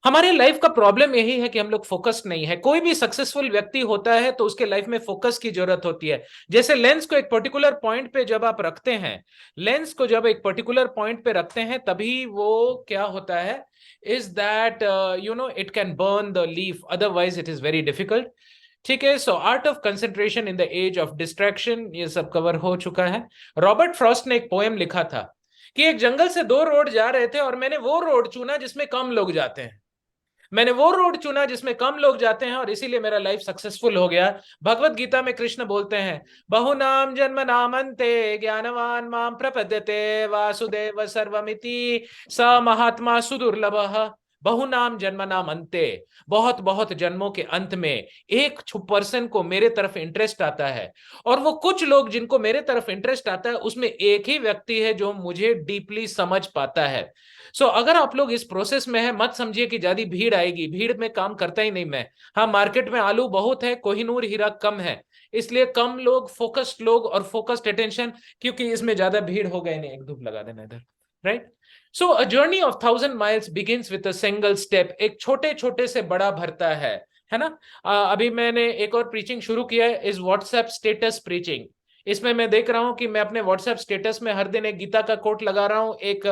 हमारे लाइफ का प्रॉब्लम यही है कि हम लोग फोकस्ड नहीं है। कोई भी सक्सेसफुल व्यक्ति होता है तो उसके लाइफ में फोकस की जरूरत होती है। जैसे लेंस को एक पर्टिकुलर पॉइंट पे जब आप रखते हैं, लेंस को जब एक पर्टिकुलर पॉइंट पे रखते हैं तभी वो क्या होता है, is that it can burn the leaf, otherwise it is very difficult. ठीक है, so art of concentration in the age of distraction, ये सब कवर हो चुका है। रॉबर्ट फ्रॉस्ट ने एक पोएम लिखा था कि एक जंगल से दो रोड जा रहे थे और मैंने वो रोड चुना जिसमें कम लोग जाते हैं। मैंने वो रोड चुना जिसमें कम लोग जाते हैं और इसीलिए मेरा लाइफ सक्सेसफुल हो गया। भगवत गीता में कृष्ण बोलते हैं, बहुनाम जन्म नामन्ते ज्ञानवान माम प्रपद्यते वासुदेव सर्वमिति स महात्मा सुदुर्लभः। बहुनाम जन्म नाम अंते, बहुत बहुत जन्मों के अंत में एक पर्सन को मेरे तरफ इंटरेस्ट आता है, और वो कुछ लोग जिनको मेरे तरफ इंटरेस्ट आता है उसमें एक ही व्यक्ति है जो मुझे डीपली समझ पाता है। अगर आप लोग इस प्रोसेस में है, मत समझिए कि ज्यादा भीड़ आएगी, भीड़ में काम करता ही नहीं मैं। हाँ, मार्केट में आलू बहुत है, कोहिनूर हीरा कम है, इसलिए कम लोग, फोकस्ड लोग और फोकस्ड अटेंशन, क्योंकि इसमें ज्यादा भीड़ हो गए नहीं। एक धूप लगा देना इधर, right. A journey of 1,000 miles begins with a single step. एक छोटे छोटे से बड़ा भरता है ना। अभी मैंने एक और प्रीचिंग शुरू किया है, इस व्हाट्सएप स्टेटस प्रीचिंग। इसमें मैं देख रहा हूं कि मैं अपने व्हाट्सएप स्टेटस में हर दिन एक गीता का कोट लगा रहा हूं, एक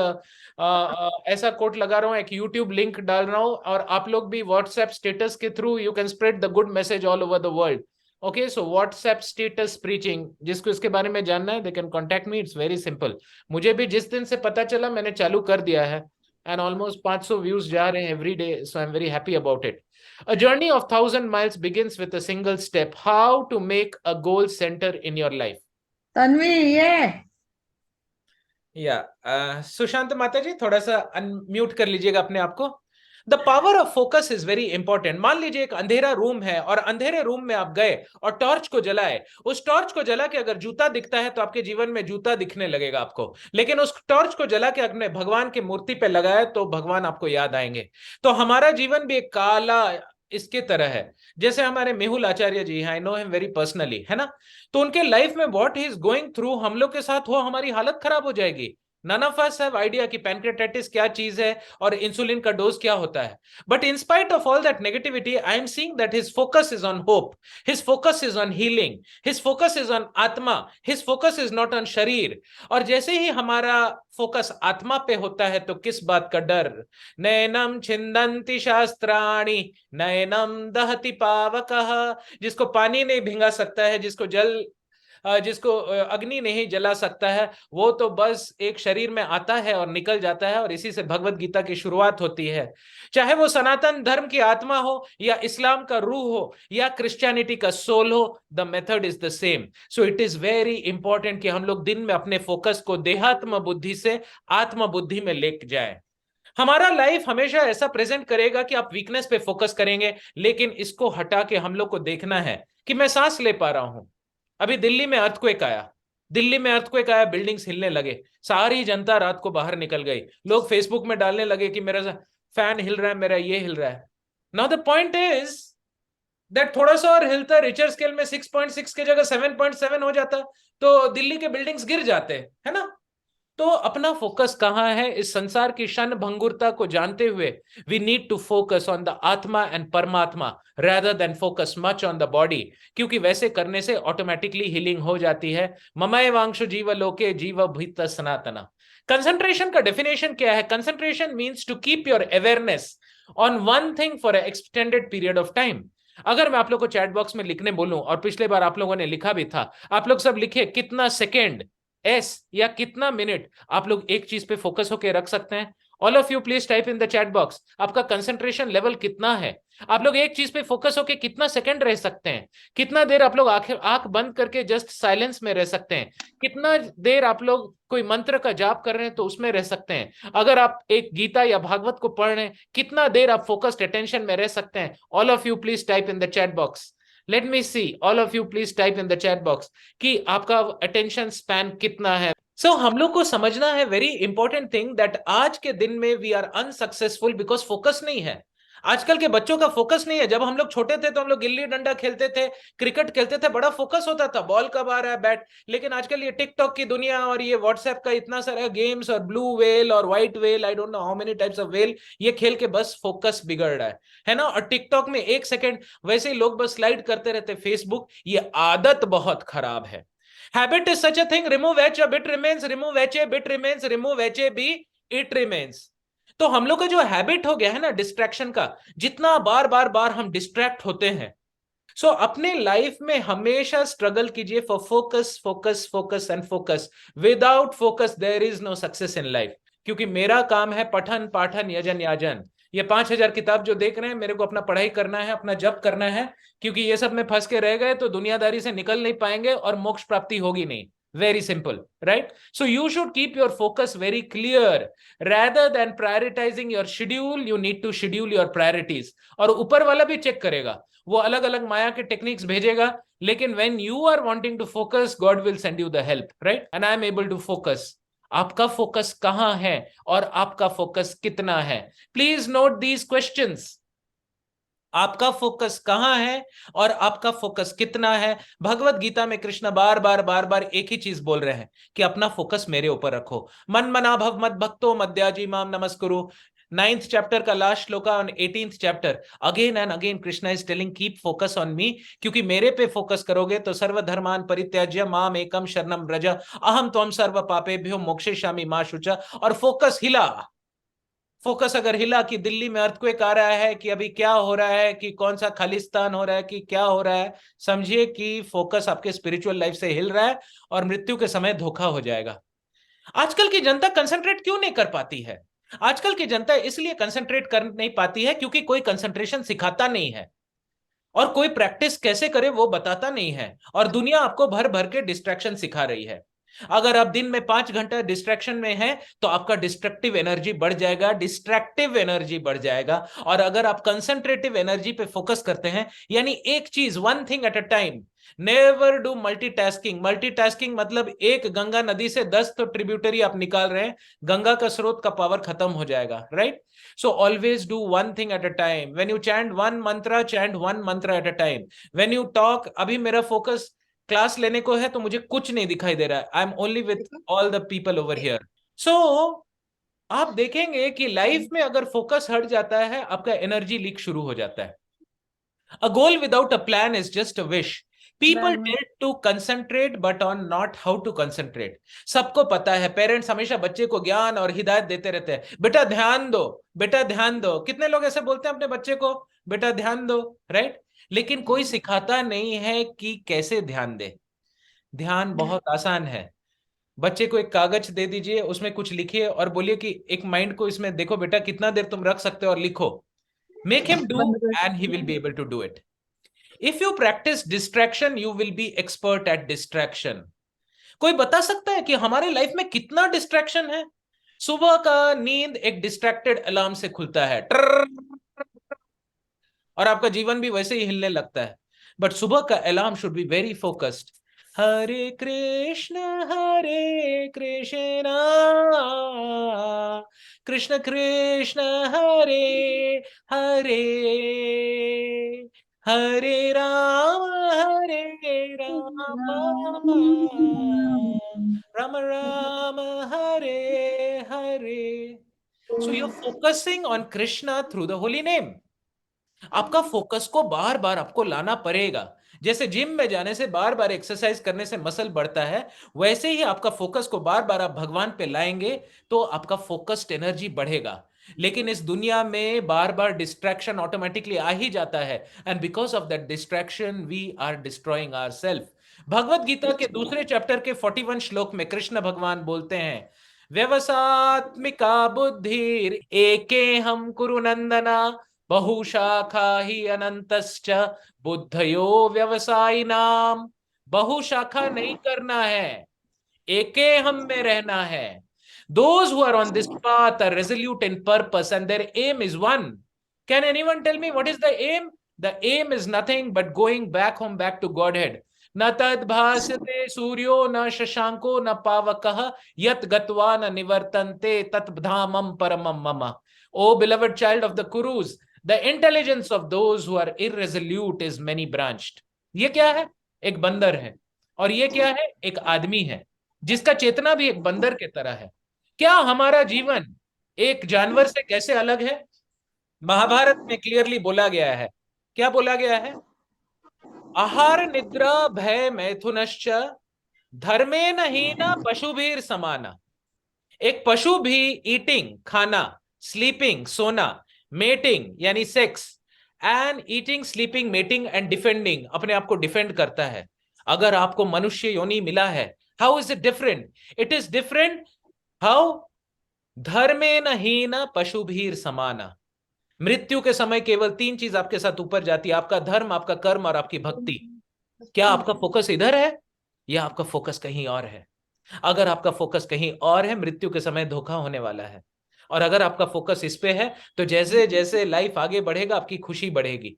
ऐसा कोट लगा रहा हूं, एक यूट्यूब लिंक डाल रहा हूं, और आप लोग भी व्हाट्सएप स्टेटस के through you can spread the good message all over the world. Okay, so WhatsApp status preaching, जिसको इसके बारे में जानना है they can contact me, it's very simple. मुझे भी जिस दिन से पता चला मैंने चालू कर दिया है, एंड ऑलमोस्ट 500 व्यूज जा रहे हैं every day, so I am very happy about it. A journey of 1,000 miles begins with a single step. How to make a goal center in your life? Tanvi ये सुशांत माता जी, थोड़ा सा अनम्यूट कर लीजिएगा अपने आप को। The power of focus is very important. मान लीजिए एक अंधेरा रूम है और अंधेरे रूम में आप गए और टॉर्च को जलाए। उस टॉर्च को जला के अगर जूता दिखता है तो आपके जीवन में जूता दिखने लगेगा आपको, लेकिन उस टॉर्च को जला के अपने भगवान की मूर्ति पे लगाए तो भगवान आपको याद आएंगे। तो हमारा जीवन भी एक काला इसके तरह है। जैसे हमारे मेहुल आचार्य जी हैं, I know him very personally, है ना। तो उनके लाइफ में what he is going through, हम लोग के साथ हो, हमारी हालत खराब हो जाएगी। None of us have idea कि पैनक्रियाटाइटिस क्या चीज है और इंसुलिन का डोज क्या होता है। But in spite of all that negativity, I am seeing that his focus is on hope, his focus is on healing, his focus is on आत्मा, his focus is not on शरीर। और जैसे ही हमारा focus आत्मा पे होता है तो किस बात का डर। नैनम छिंदंती शास्त्राणि, नैनम दहति पावकः। जिसको पानी नहीं भिंगा सकता है, जिसको अग्नि नहीं जला सकता है, वो तो बस एक शरीर में आता है और निकल जाता है, और इसी से भगवत गीता की शुरुआत होती है। चाहे वो सनातन धर्म की आत्मा हो या इस्लाम का रूह हो या क्रिश्चियनिटी का सोल हो, the method is the same. So it is very important कि हम लोग दिन में अपने फोकस को देहात्म बुद्धि से आत्म बुद्धि में लेके जाए। हमारा लाइफ हमेशा ऐसा प्रेजेंट करेगा कि आप वीकनेस पे फोकस करेंगे, लेकिन इसको हटा के हम लोग को देखना है कि मैं सांस ले पा रहा हूं। अभी दिल्ली में अर्थक्वेक आया, दिल्ली में अर्थक्वेक आया, बिल्डिंग्स हिलने लगे, सारी जनता रात को बाहर निकल गई। लोग फेसबुक में डालने लगे कि मेरा फैन हिल रहा है, मेरा ये हिल रहा है। Now the point is that थोड़ा सा और हिलता, रिचर स्केल में 6.6 की जगह 7.7 हो जाता, तो दिल्ली के बिल्डिंग्स गिर जाते, है ना। तो अपना फोकस कहां है, इस संसार की क्षण भंगुरता को जानते हुए we need to focus on the atma and paramatma rather than focus much on the body, क्योंकि वैसे करने से ऑटोमेटिकली हीलिंग हो जाती है। ममय वांशु जीव लोके जीव भीत सनातना। कंसंट्रेशन का डेफिनेशन क्या है? Concentration means to keep your awareness on one thing for extended period of time. अगर मैं आप लोग को चैट बॉक्स में लिखने बोलूं, और पिछले बार आप लोगों ने लिखा भी था, आप लोग सब लिखे कितना सेकेंड एस या कितना मिनट आप लोग एक चीज पे फोकस होकर रख सकते हैं। All of you please type in the chat box आपका कंसंट्रेशन लेवल कितना है। आप लोग एक चीज पे फोकस होकर कितना सेकंड रह सकते हैं, कितना देर आप लोग आंख बंद करके जस्ट साइलेंस में रह सकते हैं, कितना देर आप लोग कोई मंत्र का जाप कर रहे हैं तो उसमें रह सकते हैं, अगर आप एक गीता या भागवत को पढ़ रहे हैं कितना देर आप फोकस्ड अटेंशन में रह सकते हैं। All of you please type in the chat box, let me see, all of you please type in the chat box कि आपका अटेंशन स्पैन कितना है। हम लोग को समझना है वेरी इंपॉर्टेंट थिंग दैट आज के दिन में we are unsuccessful because focus नहीं है। आजकल के बच्चों का फोकस नहीं है। जब हम लोग छोटे थे तो हम लोग गिल्ली डंडा खेलते थे, क्रिकेट खेलते थे, बड़ा फोकस होता था, बॉल कब आ रहा है, बैट। लेकिन आजकल ये टिकटॉक की दुनिया और ये व्हाट्सएप का इतना सारा गेम्स और ब्लू वेल और white well, I don't know how many types of well, ये खेल के बस फोकस बिगड़ रहा है ना। और टिकटॉक में 1 सेकंड वैसे ही लोग बस स्लाइड करते रहते, फेसबुक, ये आदत बहुत खराब है। Habit is such a thing, remove H a bit remains, remove H A bit remains, remove H A B it remains. तो हम लोग का जो हैबिट हो गया है ना डिस्ट्रैक्शन का, जितना बार बार बार हम डिस्ट्रैक्ट होते हैं, सो अपने लाइफ में हमेशा स्ट्रगल कीजिए for focus, focus, focus and focus. Without focus there is no success in life. क्योंकि मेरा काम है पठन पाठन यजन याजन। ये 5,000 किताब जो देख रहे हैं, मेरे को अपना पढ़ाई करना है, अपना जप करना है। क्योंकि ये सब में फंस के रह गए तो दुनियादारी से निकल नहीं पाएंगे और मोक्ष प्राप्ति होगी नहीं। Very simple, right? So you should keep your focus very clear. Rather than prioritizing your schedule, you need to schedule your priorities. और ऊपर वाला भी चेक करेगा, वो अलग अलग माया के टेक्निक्स भेजेगा, लेकिन when you are wanting to focus, God will send you the help, right? And I am able to focus. आपका फोकस कहां है और आपका फोकस कितना है? Please note these questions. आपका फोकस कहां है और आपका फोकस कितना है? भगवत गीता में कृष्ण बार बार बार बार एक ही चीज बोल रहे हैं कि अपना फोकस मेरे ऊपर रखो। मन मना भव मद भक्तो मद्याजी माम नमस्कुरु। 9th चैप्टर का last shloka on 18th chapter, again and again Krishna is telling keep focus on me. क्योंकि मेरे पे फोकस करोगे तो सर्वधर्मान परित्याज्य माम एकम शरणम व्रज अहम त्वम सर्व पापेभ्यो मोक्षयिष्यामि मा शुचा। और फोकस हिला, फोकस अगर हिला कि दिल्ली में अर्थक्वेक आ रहा है, कि अभी क्या हो रहा है, कि कौन सा खालिस्तान हो रहा है, कि क्या हो रहा है, समझिए कि फोकस आपके स्पिरिचुअल लाइफ से हिल रहा है और मृत्यु के समय धोखा हो जाएगा। आजकल की जनता कंसंट्रेट क्यों नहीं कर पाती है? आजकल की जनता इसलिए कंसंट्रेट कर नहीं पाती है क्योंकि कोई कंसंट्रेशन सिखाता नहीं है और कोई प्रैक्टिस कैसे करे वो बताता नहीं है, और दुनिया आपको भर भर के डिस्ट्रैक्शन सिखा रही है। अगर आप दिन में 5 घंटा डिस्ट्रैक्शन में है तो आपका डिस्ट्रक्टिव एनर्जी बढ़ जाएगा, डिस्ट्रैक्टिव एनर्जी बढ़ जाएगा। और अगर आप कंसंट्रेटिव एनर्जी पे फोकस करते हैं, यानी एक चीज, one thing at a time, never do multitasking. Multitasking मतलब एक गंगा नदी से 10 तो ट्रिब्यूटरी आप निकाल रहे हैं, गंगा का स्रोत का पावर खत्म हो जाएगा, right? So always do one thing at a time. When you chant one mantra at a time. When you talk, अभी मेरा फोकस क्लास लेने को है तो मुझे कुछ नहीं दिखाई दे रहा है, I am only with all the people over here. So आप देखेंगे कि लाइफ में अगर फोकस हट जाता है, आपका एनर्जी लीक शुरू हो जाता है। A goal without a plan is just a wish. People tend to concentrate but on not how to concentrate. सबको पता है, पेरेंट्स हमेशा बच्चे को ज्ञान और हिदायत देते रहते हैं, बेटा ध्यान दो, बेटा ध्यान दो। कितने लोग ऐसे बोलते हैं अपने बच्चे को, बेटा ध्यान दो, राइट? लेकिन कोई सिखाता नहीं है कि कैसे ध्यान दे। ध्यान बहुत आसान है। बच्चे को एक कागज दे दीजिए, उसमें कुछ लिखिए और बोलिए कि एक माइंड को इसमें देखो बेटा, कितना देर तुम रख सकते हो और लिखो। Make him do and he will be able to do it. If you practice distraction, you will be expert at distraction. कोई बता सकता है कि हमारे लाइफ में कितना डिस्ट्रैक्शन है? सुबह का नींद एक डिस्ट्रैक्टेड अलार्म से खुलता है, और आपका जीवन भी वैसे ही हिलने लगता है। बट सुबह का alarm should be very focused. Hare Krishna Krishna Krishna Hare Hare, Hare Ram Ram Ram Hare Hare. So you're focusing on Krishna through the holy name. आपका फोकस को बार बार आपको लाना पड़ेगा। जैसे जिम में जाने से, बार बार एक्सरसाइज करने से मसल बढ़ता है, वैसे ही आपका फोकस को बार बार आप भगवान पे लाएंगे तो आपका फोकस्ड एनर्जी बढ़ेगा। लेकिन इस दुनिया में बार बार डिस्ट्रैक्शन ऑटोमेटिकली आ ही जाता है, and because of that distraction we are destroying ourselves. Bhagavad Gita के दूसरे चैप्टर के 41 श्लोक में कृष्ण भगवान बोलते हैं, व्यवसात्मिका बुद्धिर एके हम कुरु नंदना बहुशाखा ही अनंतश्च बुद्धयो व्यवसायिनाम। बहुशाखा नहीं करना है, एके हम में रहना है। Those who are on this path are resolute in purpose and their aim is one. Can anyone tell me what is the aim? The aim is nothing but going back home, back to Godhead. न तद भासते सूर्यो न शशांको न पावकः यत गत्वा न निवर्तन्ते तत् धामम परमम मम. Oh beloved child of the Kurus, the intelligence of those who are irresolute is many branched. ये क्या है? एक बंदर है। और ये क्या है? एक आदमी है जिसका चेतना भी एक बंदर के तरह है। क्या हमारा जीवन एक जानवर से कैसे अलग है? महाभारत में क्लियरली बोला गया है। क्या बोला गया है? आहार निद्रा भय मैथुनश्च धर्मेण हीन पशुभीर समाना। एक पशु भी ईटिंग खाना, स्लीपिंग सोना, मेटिंग यानी sex, and eating sleeping mating and defending अपने आप को डिफेंड करता है। अगर आपको मनुष्य योनि मिला है, how is it different? It is different. How? धर्मेण हीन पशुभीर समाना। मृत्यु के समय केवल तीन चीज आपके साथ ऊपर जाती है, आपका धर्म, आपका कर्म और आपकी भक्ति। क्या आपका फोकस इधर है या आपका फोकस कहीं और है? अगर आपका फोकस कहीं और है, मृत्यु के समय धोखा होने वाला है। और अगर आपका फोकस इस पे है, तो जैसे जैसे लाइफ आगे बढ़ेगा आपकी खुशी बढ़ेगी।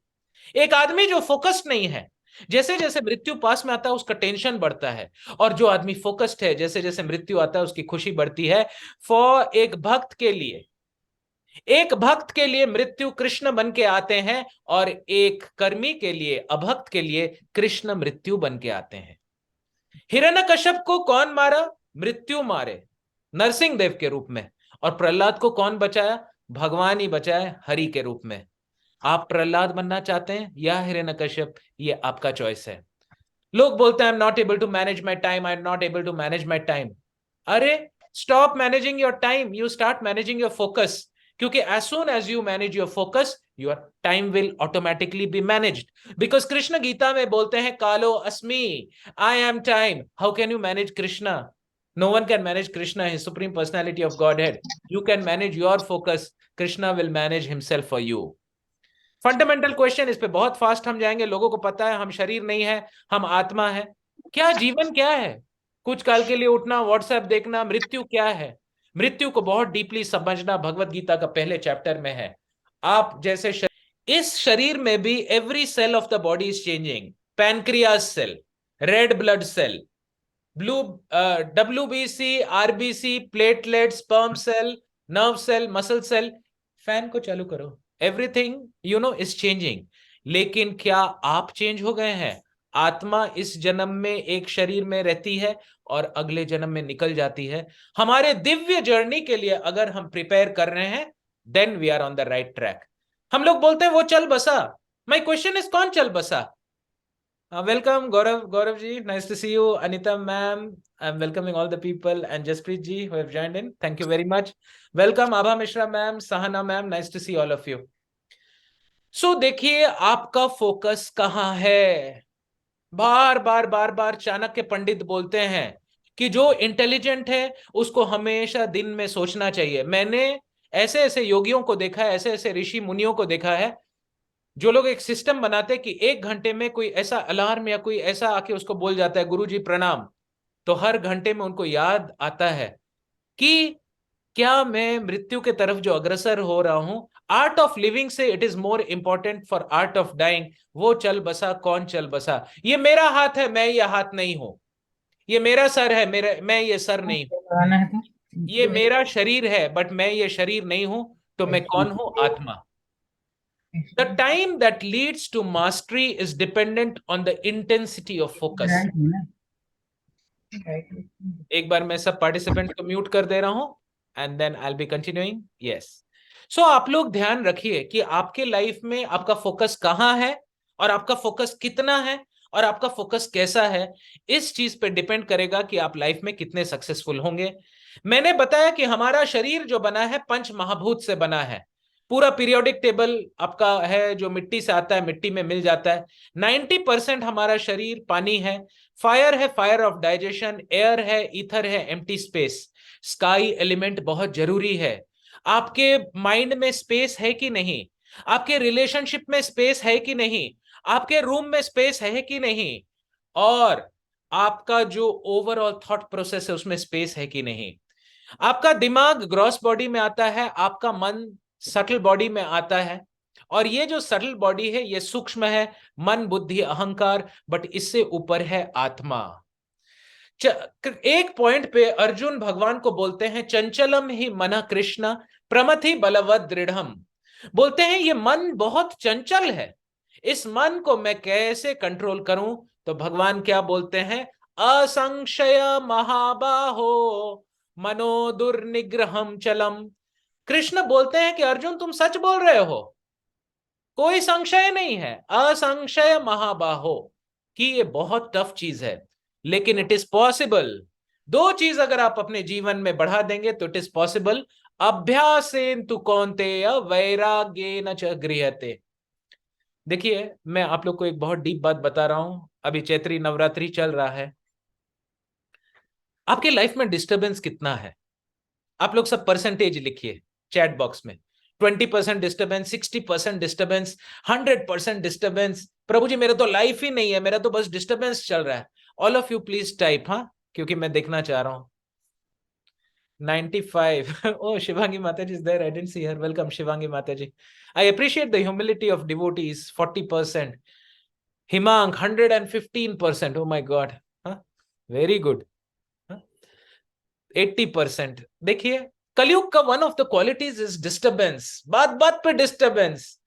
एक आदमी जो फोकस्ड नहीं है, जैसे जैसे मृत्यु पास में आता है उसका टेंशन बढ़ता है। और जो आदमी फोकस्ड है, जैसे जैसे मृत्यु आता है उसकी खुशी बढ़ती है। फॉर एक भक्त के लिए मृत्यु कृष्ण बन के आते हैं, और एक कर्मी के लिए, अभक्त के लिए कृष्ण मृत्यु बन के आते हैं। हिरण्यकश्यप को कौन मारा? मृत्यु मारे नरसिंह देव के रूप में। और प्रहलाद को कौन बचाया? भगवान ही बचाए हरि के रूप में। आप प्रहलाद बनना चाहते हैं या हिरण्यकश्यप? ये आपका चॉइस है। लोग बोलते हैं I am not able to manage my time, I am not able to manage my time. अरे, stop managing your time, you start managing your focus. क्योंकि as soon as you manage your focus, your time will automatically be managed. Because Krishna Gita में बोलते हैं कालो अस्मि, I am time. How can you manage Krishna? No one can manage Krishna, his supreme personality of Godhead. You can manage your focus. Krishna will manage himself for you. Fundamental question, इस पे बहुत fast हम जाएंगे। लोगों को पता है हम शरीर नहीं है, हम आत्मा है। क्या जीवन क्या है? कुछ काल के लिए उठना, व्हाट्सएप देखना। मृत्यु क्या है? मृत्यु को बहुत डीपली समझना भगवत गीता का पहले चैप्टर में है। आप जैसे इस शरीर में भी every cell of the body is changing. Pancreas cell, red blood cell, blue WBC, RBC, platelet, sperm cell, nerve cell, muscle cell. Fan को चालू करो। Everything is changing. लेकिन क्या आप चेंज हो गए हैं? आत्मा इस जन्म में एक शरीर में रहती है और अगले जन्म में निकल जाती है। हमारे दिव्य जर्नी के लिए अगर हम प्रिपेयर कर रहे हैं, then we are on the right track. हम लोग बोलते हैं वो चल बसा। माय क्वेश्चन इज, कौन चल बसा? Welcome, Gaurav ji. Nice to see you. Anita ma'am. I'm welcoming all the people, and Jaspreet ji who have joined in. Thank you very much. Welcome, Abha Mishra ma'am, Sahana ma'am. Nice to see all of you. So देखिए आपका focus कहाँ है? बार बार बार बार चाणक्य पंडित बोलते हैं कि जो intelligent है उसको हमेशा दिन में सोचना चाहिए। मैंने ऐसे ऐसे योगियों को देखा है, ऐसे ऐसे ऋषि मुनियों को देखा है, जो लोग एक सिस्टम बनाते हैं कि 1 घंटे में कोई ऐसा अलार्म या कोई ऐसा आके उसको बोल जाता है गुरुजी प्रणाम, तो हर घंटे में उनको याद आता है कि क्या मैं मृत्यु के तरफ जो अग्रसर हो रहा हूं। आर्ट ऑफ लिविंग से it is more important for art of dying. वो चल बसा, कौन चल बसा? ये मेरा हाथ है, मैं ये हाथ नहीं हूं। ये मेरा सर है, मैं ये सर नहीं हूं। ये मेरा शरीर है, बट मैं ये शरीर नहीं हूं। तो मैं कौन हूं? आत्मा। The time that leads to mastery is dependent on the intensity of focus. एक बार मैं सब पार्टिसिपेंट को म्यूट कर दे रहा हूं, and then I will be continuing. Yes, so आप लोग ध्यान रखिए कि आपके लाइफ में आपका फोकस कहां है, और आपका फोकस कितना है, और आपका फोकस कैसा है। इस चीज पे डिपेंड करेगा कि आप लाइफ में कितने सक्सेसफुल होंगे। मैंने बताया कि हमारा शरीर जो बना है पंच महाभूत से बना है। पूरा पीरियोडिक टेबल आपका है जो मिट्टी से आता है, मिट्टी में मिल जाता है। 90% हमारा शरीर पानी है। फायर है, फायर ऑफ डाइजेशन। एयर है, ईथर है, एम्प्टी स्पेस। स्काई एलिमेंट बहुत जरूरी है। आपके माइंड में स्पेस है कि नहीं? आपके रिलेशनशिप में स्पेस है कि नहीं? आपके रूम में स्पेस है कि नहीं? और आपका जो ओवरऑल थॉट प्रोसेस है उसमें स्पेस है कि नहीं? आपका दिमाग ग्रॉस बॉडी में आता है, आपका मन सटल बॉडी में आता है। और ये जो सटल बॉडी है ये सूक्ष्म है, मन बुद्धि अहंकार, बट इससे ऊपर है आत्मा। एक पॉइंट पे अर्जुन भगवान को बोलते हैं चंचलम ही मन कृष्ण प्रमथि बलवद दृढ़म। बोलते हैं ये मन बहुत चंचल है, इस मन को मैं कैसे कंट्रोल करूं? तो भगवान क्या बोलते हैं? असंशय महाबाहो मनो दुर्निग्रहम चलम। कृष्ण बोलते हैं कि अर्जुन तुम सच बोल रहे हो, कोई संशय नहीं है, असंशय महाबाहो, कि ये बहुत टफ चीज है, लेकिन इट इज पॉसिबल। दो चीज अगर आप अपने जीवन में बढ़ा देंगे तो इट इज पॉसिबल। अभ्यासेन तु कौन्तेय वैराग्येन च गृह्यते। देखिए मैं आप लोग को एक बहुत डीप बात बता रहा हूं, अभी चैत्री नवरात्रि चल रहा है। आपके लाइफ में डिस्टरबेंस कितना है? आप लोग सब परसेंटेज लिखिए चैट बॉक्स में। 20% डिस्टरबेंस, 60% डिस्टरबेंस, 100% डिस्टरबेंस। प्रभु जी मेरा तो लाइफ ही नहीं है, मेरा तो बस डिस्टरबेंस चल रहा है। All of you please type, हाँ, क्योंकि मैं देखना चाह रहा हूं। 95 oh Shivangi Mataji is there, I didn't see her. Welcome Shivangi Mataji. I appreciate the humility of devotees. 40%. Himang 115%. Oh my god, huh? Very good, huh? 80%। देखिए कलयुग का one of the qualities is disturbance, बात बात पे disturbance.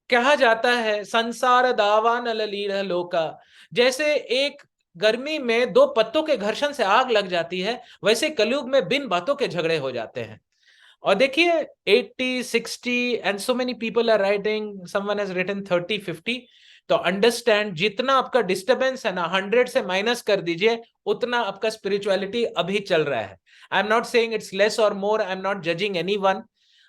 कहा जाता है संसार दावान ललील लोका, जैसे एक गर्मी में दो पत्तों के घर्षण से आग लग जाती है, वैसे कलयुग में बिन बातों के झगड़े हो जाते हैं। और देखिए 80 60 and so many people are writing, someone has written 30 50। तो अंडरस्टैंड, जितना आपका डिस्टरबेंस है ना 100 से माइनस कर दीजिए, उतना आपका स्पिरिचुअलिटी अभी चल रहा है। I am not saying it's less or more, I am not judging anyone.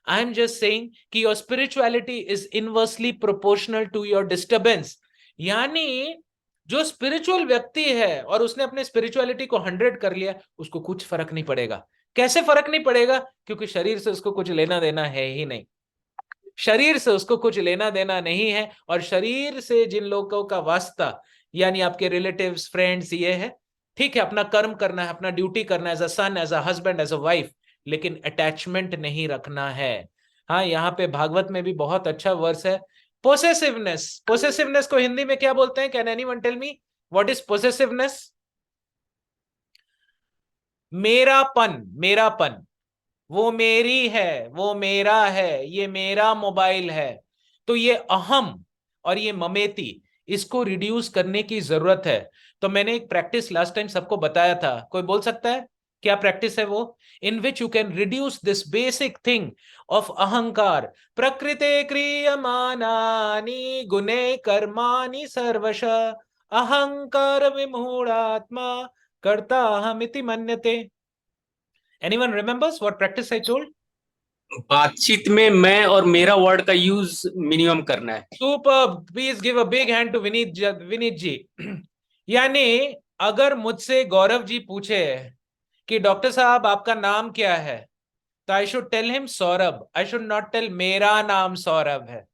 I am just saying कि your spirituality is inversely proportional to your disturbance. यानी जो स्पिरिचुअल व्यक्ति है और उसने अपने स्पिरिचुअलिटी को 100 कर लिया, उसको कुछ फर्क नहीं पड़ेगा। कैसे फर्क नहीं पड़ेगा? क्योंकि शरीर से उसको कुछ लेना देना है ही नहीं, शरीर से उसको कुछ लेना देना नहीं है। और शरीर से जिन लोगों का वास्ता, यानी आपके रिलेटिव्स, फ्रेंड्स, ये है, ठीक है, अपना कर्म करना है, अपना ड्यूटी करना है, as a son, as a husband, as a wife, लेकिन अटैचमेंट नहीं रखना है। हाँ, यहाँ पे भागवत में भी बहुत अच्छा वर्स है, पोसेसिवनेस। पोसेसिवनेस को हिंदी में क्या बोलते हैं? Can anyone tell me what is possessiveness? मेरापन, मेरापन। वो मेरी है, वो मेरा है, ये मेरा मोबाइल है। तो ये अहम और ये ममेती, इसको रिड्यूस करने की जरूरत है। तो मैंने एक प्रैक्टिस लास्ट टाइम सबको बताया था, कोई बोल सकता है क्या प्रैक्टिस है वो? In which you can reduce this basic thing of अहंकार। प्रकृते क्रियमानानि गुणे कर्माणि सर्वश अहंकार विमूढ़ात्मा कर्ता अहमिति मन्यते। Anyone remembers what practice I told? बातचीत में मैं और मेरा वर्ड का यूज मिनिमम करना है। Super. Please give a big hand to Vineet जी। यानी अगर मुझसे गौरव जी पूछे कि डॉक्टर साहब आपका नाम क्या है, तो I should tell him Saurabh, I should not tell मेरा नाम सौरभ है।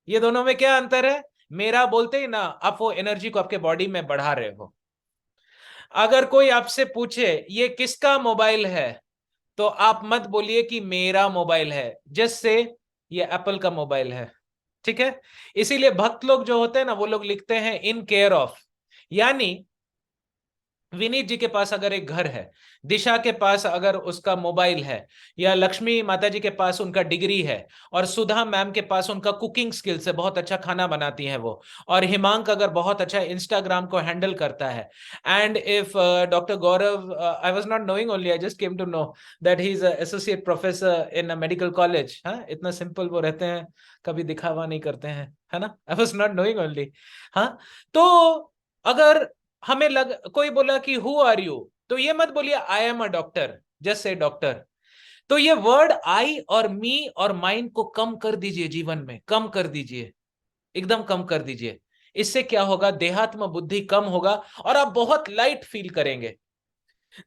ये दोनों में क्या अंतर है? मेरा बोलते ही ना आप वो एनर्जी को आपके बॉडी में बढ़ा रहे हो। अगर कोई आपसे पूछे ये किसका मोबाइल है, तो आप मत बोलिए कि मेरा मोबाइल है, जस्ट से ये एप्पल का मोबाइल है। ठीक है? इसीलिए भक्त लोग जो होते हैं ना, वो लोग लिखते हैं इन केयर ऑफ। यानी विनीत जी के पास अगर एक घर है, दिशा के पास अगर उसका मोबाइल है, या लक्ष्मी माता जी के पास उनका डिग्री है, और सुधा मैम के पास उनका कुकिंग स्किल्स है, बहुत अच्छा खाना बनाती हैं वो, और हिमांक अगर बहुत अच्छा इंस्टाग्राम को हैंडल करता है, and if doctor Gaurav, I was not knowing, only I just came to know that he is associate professor in a medical college. हाँ, इतना सिंपल वो रहते हैं, कभी दिखावा नहीं करते हैं, है ना? आई वाज नॉट नोइंग ओनली। हाँ, तो अगर हमें कोई बोला कि हु आर यू, तो ये मत बोलिए I am a doctor, just say doctor. तो ये वर्ड आई और मी और माइंड को कम कर दीजिए, जीवन में कम कर दीजिए, एकदम कम कर दीजिए। इससे क्या होगा? देहात्म बुद्धि कम होगा और आप बहुत लाइट फील करेंगे।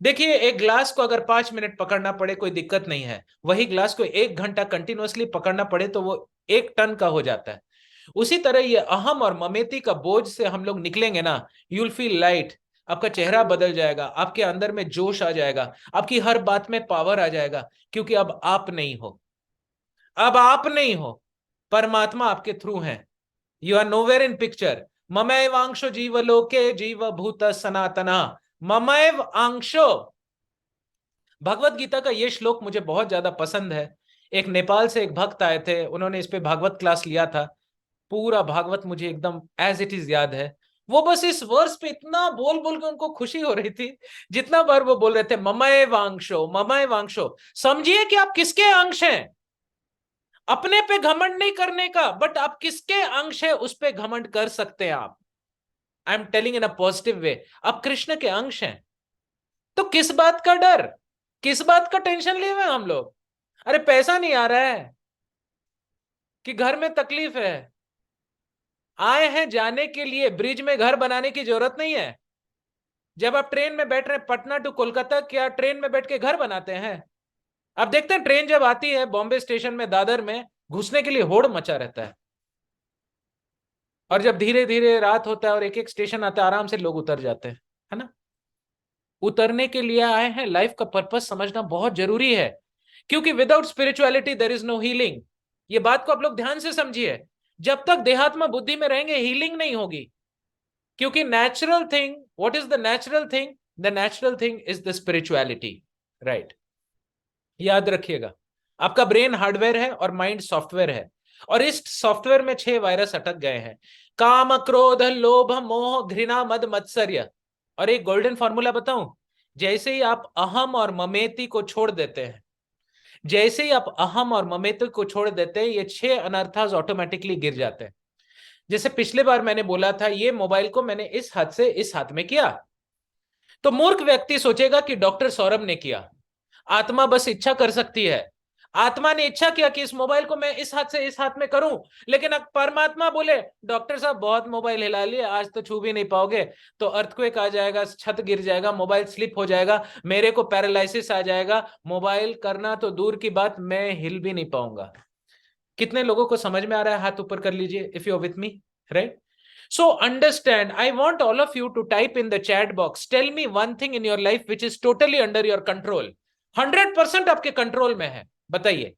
देखिए एक ग्लास को अगर 5 मिनट पकड़ना पड़े कोई दिक्कत नहीं है, वही ग्लास को 1 घंटा कंटिन्यूअसली पकड़ना पड़े तो वो 1 टन का हो जाता है। उसी तरह ये अहम और ममेती का बोझ से हम लोग निकलेंगे ना, यू विल फील लाइट। आपका चेहरा बदल जाएगा, आपके अंदर में जोश आ जाएगा, आपकी हर बात में पावर आ जाएगा, क्योंकि अब आप नहीं हो, अब आप नहीं हो, परमात्मा आपके थ्रू है। You are nowhere in picture. ममैव आंशो जीवलोके जीव भूत सनातना, ममैव आंशो। भगवत गीता का ये श्लोक मुझे बहुत ज्यादा पसंद है। एक नेपाल से एक भक्त आए थे, उन्होंने इस पे भागवत क्लास लिया था। पूरा भागवत मुझे एकदम एज इट इज याद है। वो बस इस वर्स पे इतना बोल बोल के उनको खुशी हो रही थी, जितना बार वो बोल रहे थे ममय वांशो ममय वांशो। समझिए कि आप किसके अंश हैं। अपने पे घमंड नहीं करने का, बट आप किसके अंश है उस पे घमंड कर सकते हैं आप। I am telling in a positive way, आप कृष्ण के अंश हैं। तो किस बात का डर, किस बात का टेंशन लिए हुए हम लोग। अरे पैसा नहीं आ रहा है कि घर में तकलीफ है, आए हैं जाने के लिए, ब्रिज में घर बनाने की जरूरत नहीं है। जब आप ट्रेन में बैठ रहे हैं पटना टू कोलकाता, क्या ट्रेन में बैठ के घर बनाते हैं? आप देखते हैं ट्रेन जब आती है बॉम्बे स्टेशन में, दादर में घुसने के लिए होड़ मचा रहता है, और जब धीरे धीरे रात होता है और एक एक स्टेशन आता है, आराम से लोग उतर जाते हैं, है ना। उतरने के लिए आए हैं। लाइफ का पर्पस समझना बहुत जरूरी है, क्योंकि without spirituality there is no healing. ये बात को आप लोग ध्यान से समझिए। जब तक देहात्मा बुद्धि में रहेंगे हीलिंग नहीं होगी, क्योंकि natural thing, what is the natural thing? The natural thing is the spirituality, right. याद रखिएगा, आपका ब्रेन हार्डवेयर है और माइंड सॉफ्टवेयर है, और इस सॉफ्टवेयर में 6 वायरस अटक गए हैं। काम, क्रोध, लोभ, मोह, घृणा, मद, मत्सर्य। और एक गोल्डन फॉर्मूला बताऊं, जैसे ही आप अहम और ममेती को छोड़ देते हैं, जैसे ही आप अहम और ममेती को छोड़ देते हैं, ये 6 अनर्थास ऑटोमेटिकली गिर जाते हैं। जैसे पिछले बार मैंने बोला था, ये मोबाइल को मैंने इस हाथ से इस हाथ में किया, तो मूर्ख व्यक्ति सोचेगा कि डॉक्टर सौरभ ने किया। आत्मा बस इच्छा कर सकती है। आत्मा ने इच्छा किया कि इस मोबाइल को मैं इस हाथ से इस हाथ में करूं, लेकिन अब परमात्मा बोले डॉक्टर साहब बहुत मोबाइल हिला लिए, आज तो छू भी नहीं पाओगे, तो अर्थक्वेक आ जाएगा, छत गिर जाएगा, मोबाइल स्लिप हो जाएगा, मेरे को पैरालिसिस आ जाएगा, मोबाइल करना तो दूर की बात, मैं हिल भी नहीं पाऊंगा। कितने लोगों को समझ में आ रहा है? हाथ ऊपर कर लीजिए if you are with me, right. So understand, I want all of you to type in the chat box, tell me one thing in your life which is totally under your control, 100% आपके control में है। बताइए,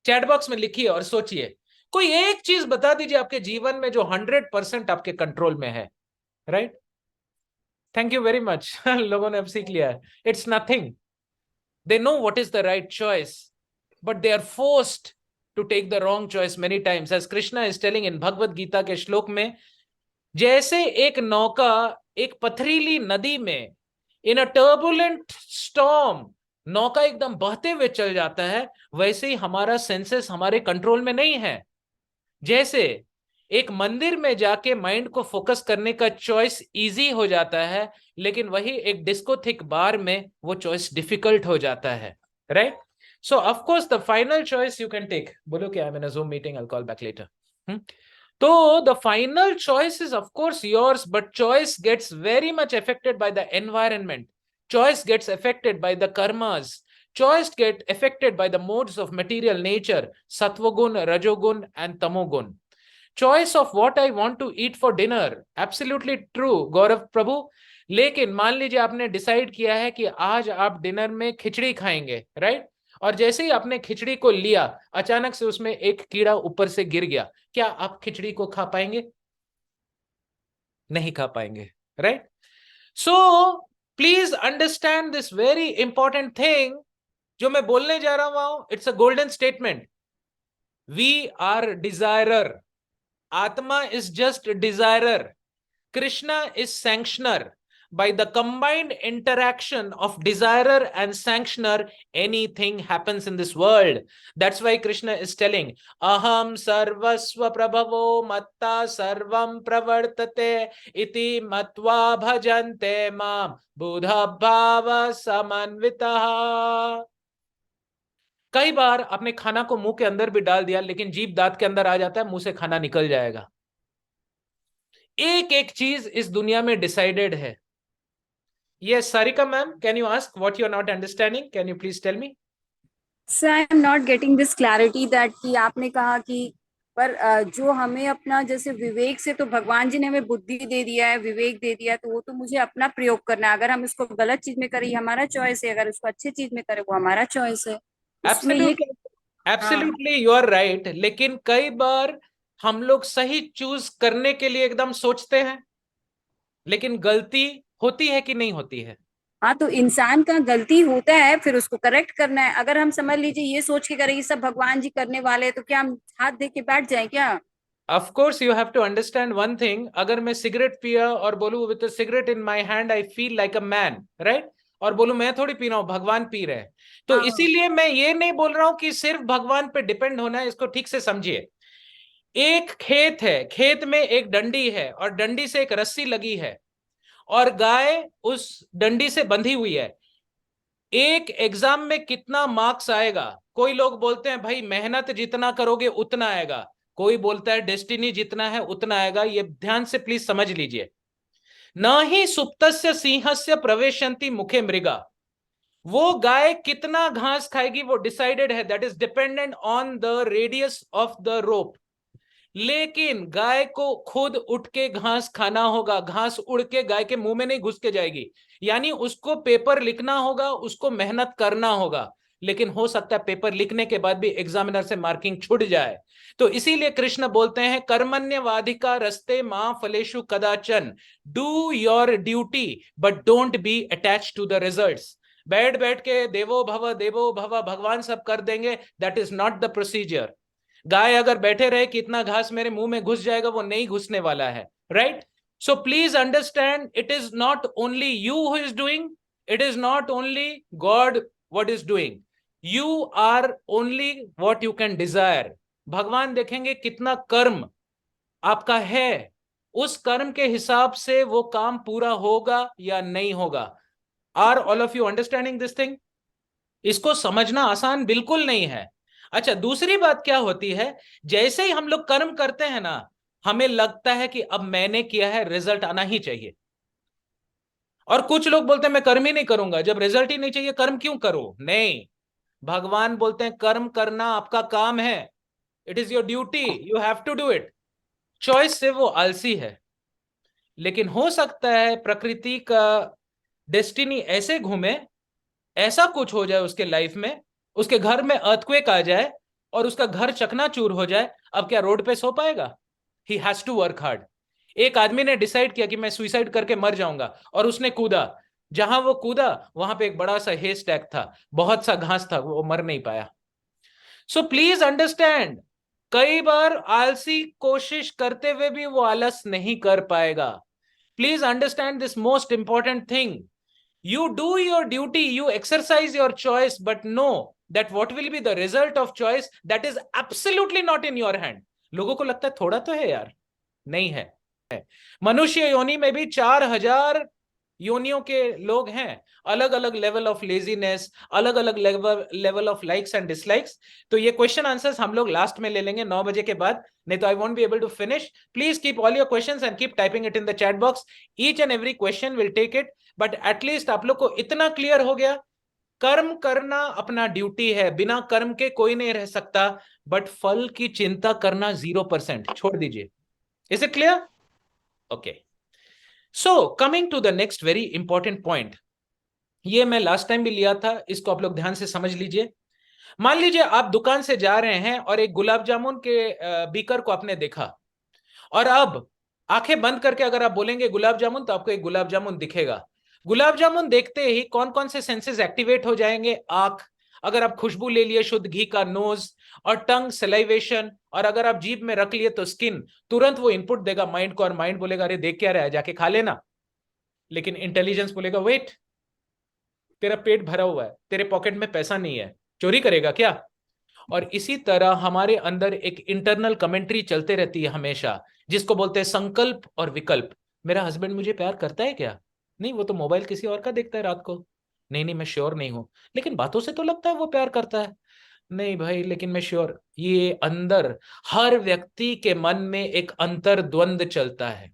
chat box में लिखिए और सोचिए, कोई एक चीज बता दीजिए आपके जीवन में जो 100% आपके कंट्रोल में है, right. Thank you very much. लोगों ने अब सीख लिया है, it's nothing. They know what is the right choice, but they are forced to take the wrong choice many times, as Krishna is telling in Bhagavad Gita के श्लोक में। जैसे एक नौका एक पथरीली नदी में, इन अ टर्बुलेंट स्टॉर्म, नौका एकदम बहते हुए चल जाता है, वैसे ही हमारा सेंसेस हमारे कंट्रोल में नहीं है। जैसे एक मंदिर में जाके माइंड को फोकस करने का चॉइस इजी हो जाता है, लेकिन वही एक डिस्कोथिक बार में वो चॉइस डिफिकल्ट हो जाता है, right. So of course the final choice you can take. बोलो क्या, I am in a Zoom meeting, I will call back later. So the final choice is of course yours, but choice gets very much affected by the environment. Choice gets affected by the karmas. Choice gets affected by the modes of material nature, sattvagun, rajogun, and tamogun. Choice of what I want to eat for dinner, absolutely true, गौरव प्रभु। लेकिन मान लीजिए आपने decide किया है कि आज आप dinner में खिचड़ी खाएंगे, राइट। और जैसे ही आपने खिचड़ी को लिया, अचानक से उसमें एक कीड़ा ऊपर से गिर गया, क्या आप खिचड़ी को खा पाएंगे? नहीं खा पाएंगे, right. So please understand this very important thing जो मैं बोलने जा रहा हूं। It's a golden statement. We are desirer, आत्मा is just desirer, Krishna is sanctioner. By the combined interaction of desirer and sanctioner, anything happens in this world. That's why Krishna is telling, Aham sarvasva prabhavo matta sarvam pravartate iti matva bhajante mam buddha bhava samanvitaha. कई बार आपने खाना को मुंह के अंदर भी डाल दिया, लेकिन जीभ दांत के अंदर आ जाता है, मुंह से खाना निकल जाएगा। एक एक चीज इस दुनिया में डिसाइडेड है। Yes, Sarika ma'am, can you ask what you're not understanding? Can you please tell me? Sir I am not getting this clarity that कि आपने कहा कि पर जो हमें अपना जैसे विवेक से, तो भगवान जी ने हमें बुद्धि दे दिया है, विवेक दे दिया है, तो वो तो मुझे अपना प्रयोग करना है। अगर हम इसको गलत चीज में करें हमारा चॉइस है, अगर उसको अच्छी चीज में करें वो हमारा चॉइस है। उसमें ये Absolutely, हाँ। absolutely, you are right. लेकिन कई बार हम लोग सही चूज करने के लिए एकदम सोचते हैं, लेकिन गलती होती है कि नहीं होती है? हाँ, तो इंसान का गलती होता है, फिर उसको करेक्ट करना है। अगर हम समझ लीजिए ये सोच के करें ये सब भगवान जी करने वाले हैं, तो क्या हम हाथ दे के बैठ जाए क्या? Of course you have to understand one thing, अगर मैं सिगरेट पिया और बोलूं with cigarette in my hand I feel like a man, right, और बोलूं मैं थोड़ी पी रहा हूं, भगवान पी रहे हैं, तो हाँ, इसीलिए मैं ये नहीं बोल रहा हूं कि सिर्फ भगवान पे डिपेंड होना है, इसको ठीक से समझिए। एक खेत है, खेत में एक डंडी है और डंडी से एक रस्सी लगी है और गाय उस डंडी से बंधी हुई है। एक एग्जाम में कितना मार्क्स आएगा? कोई लोग बोलते हैं भाई मेहनत जितना करोगे उतना आएगा, कोई बोलता है डेस्टिनी जितना है उतना आएगा। ये ध्यान से प्लीज समझ लीजिए। न ही सुप्तस्य सिंहस्य प्रवेशंति मुखे मृगा, वो गाय कितना घास खाएगी वो डिसाइडेड है, that is dependent on the radius of the rope. लेकिन गाय को खुद उठ के घास खाना होगा, घास उड़ के गाय के मुंह में नहीं घुस के जाएगी, यानी उसको पेपर लिखना होगा, उसको मेहनत करना होगा। लेकिन हो सकता है पेपर लिखने के बाद भी एग्जामिनर से मार्किंग छूट जाए। तो इसीलिए कृष्ण बोलते हैं कर्मण्यवाधिका रस्ते मां फलेशु कदाचन, do your duty but don't be attach to the results. बैठ बैठ के देवो भव भगवान सब कर देंगे, that is not the procedure. गाय अगर बैठे रहे कि इतना घास मेरे मुंह में घुस जाएगा, वो नहीं घुसने वाला है, right. So please understand, it is not only you who is doing, it is not only God what is doing, you are only what you can desire. भगवान देखेंगे कितना कर्म आपका है, उस कर्म के हिसाब से वो काम पूरा होगा या नहीं होगा। Are all of you understanding this thing? इसको समझना आसान बिल्कुल नहीं है। अच्छा, दूसरी बात क्या होती है, जैसे ही हम लोग कर्म करते हैं ना, हमें लगता है कि अब मैंने किया है, रिजल्ट आना ही चाहिए। और कुछ लोग बोलते हैं मैं कर्म ही नहीं करूंगा, जब रिजल्ट ही नहीं चाहिए कर्म क्यों करो? नहीं, भगवान बोलते हैं कर्म करना आपका काम है, it is your duty, you have to do it. Choice से वो आलसी है, लेकिन हो सकता है प्रकृति का डेस्टिनी ऐसे घूमे, ऐसा कुछ हो जाए उसके लाइफ में, उसके घर में अर्थक्वेक आ जाए और उसका घर चकनाचूर हो जाए। अब क्या रोड पे सो पाएगा? He has to work hard. एक आदमी ने डिसाइड किया कि मैं सुइसाइड करके मर जाऊंगा, और उसने कूदा। जहां वो कूदा वहां पे एक बड़ा सा हे स्टैक था, बहुत सा घास था, वो मर नहीं पाया। सो प्लीज अंडरस्टैंड, कई बार आलसी कोशिश करते हुए भी वो आलस नहीं कर पाएगा। Please understand this most important thing, you do your duty, you exercise your choice, but know that what will be the result of choice, that is absolutely not in your hand। लोगों को लगता है थोड़ा तो है यार, नहीं है। मनुष्य योनि में भी 4000 योनियों के लोग हैं, अलग अलग लेवल ऑफ लेजीनेस, अलग अलग level of likes and dislikes. तो ये क्वेश्चन आंसर्स हम लोग लास्ट में ले लेंगे 9 बजे के बाद, नहीं तो I won't be able to finish. Please keep all your questions and keep typing it in the chat box, each and every question will take it. But at least आप लोग को इतना क्लियर हो गया, कर्म करना अपना ड्यूटी है, बिना कर्म के कोई नहीं रह सकता, बट फल की चिंता करना 0% छोड़ दीजिए। Is it clear? Okay, so coming to the next very important point, ये मैं लास्ट टाइम भी लिया था, इसको आप लोग ध्यान से समझ लीजिए। मान लीजिए आप दुकान से जा रहे हैं और एक गुलाब जामुन के बीकर को आपने देखा, और अब आंखें बंद करके अगर आप बोलेंगे गुलाब जामुन, तो आपको एक गुलाब जामुन दिखेगा। गुलाब जामुन देखते ही कौन कौन से सेंसेस एक्टिवेट हो जाएंगे? आंख, अगर आप खुशबू ले लिए शुद्ध घी का, नोज, और टंग सलाइवेशन, और अगर आप जीभ में रख लिए तो स्किन। तुरंत वो इनपुट देगा माइंड को, और माइंड बोलेगा अरे देख क्या रहा है, जाके खा लेना। लेकिन इंटेलिजेंस बोलेगा वेट, तेरा पेट भरा हुआ है, तेरे पॉकेट में पैसा नहीं है, चोरी करेगा क्या? और इसी तरह हमारे अंदर एक इंटरनल कमेंट्री चलते रहती है हमेशा, जिसको बोलते हैं संकल्प और विकल्प। मेरा हस्बैंड मुझे प्यार करता है क्या? नहीं, वो तो मोबाइल किसी और का देखता है रात को। नहीं नहीं, मैं श्योर नहीं हूं, लेकिन बातों से तो लगता है वो प्यार करता है। नहीं भाई, लेकिन मैं श्योर। ये अंदर हर व्यक्ति के मन में एक अंतर्द्वंद चलता है,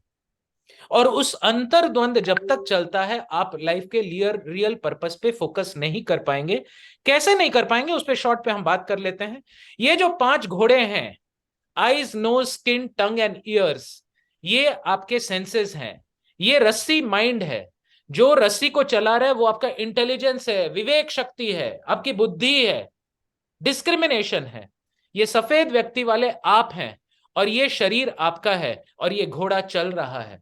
और उस अंतर्द्वंद जब तक चलता है आप लाइफ के रियल पर्पस पे फोकस नहीं कर पाएंगे। कैसे नहीं कर पाएंगे, उस पे शॉर्ट पे हम बात कर लेते हैं। ये जो 5 घोड़े हैं, eyes, nose, skin, tongue and ears, ये आपके सेंसेस हैं। ये रस्सी माइंड है, जो रस्सी को चला रहा है वो आपका इंटेलिजेंस है, विवेक शक्ति है, आपकी बुद्धि है, डिस्क्रिमिनेशन है। ये सफेद व्यक्ति वाले आप हैं, और ये शरीर आपका है, और ये घोड़ा चल रहा है।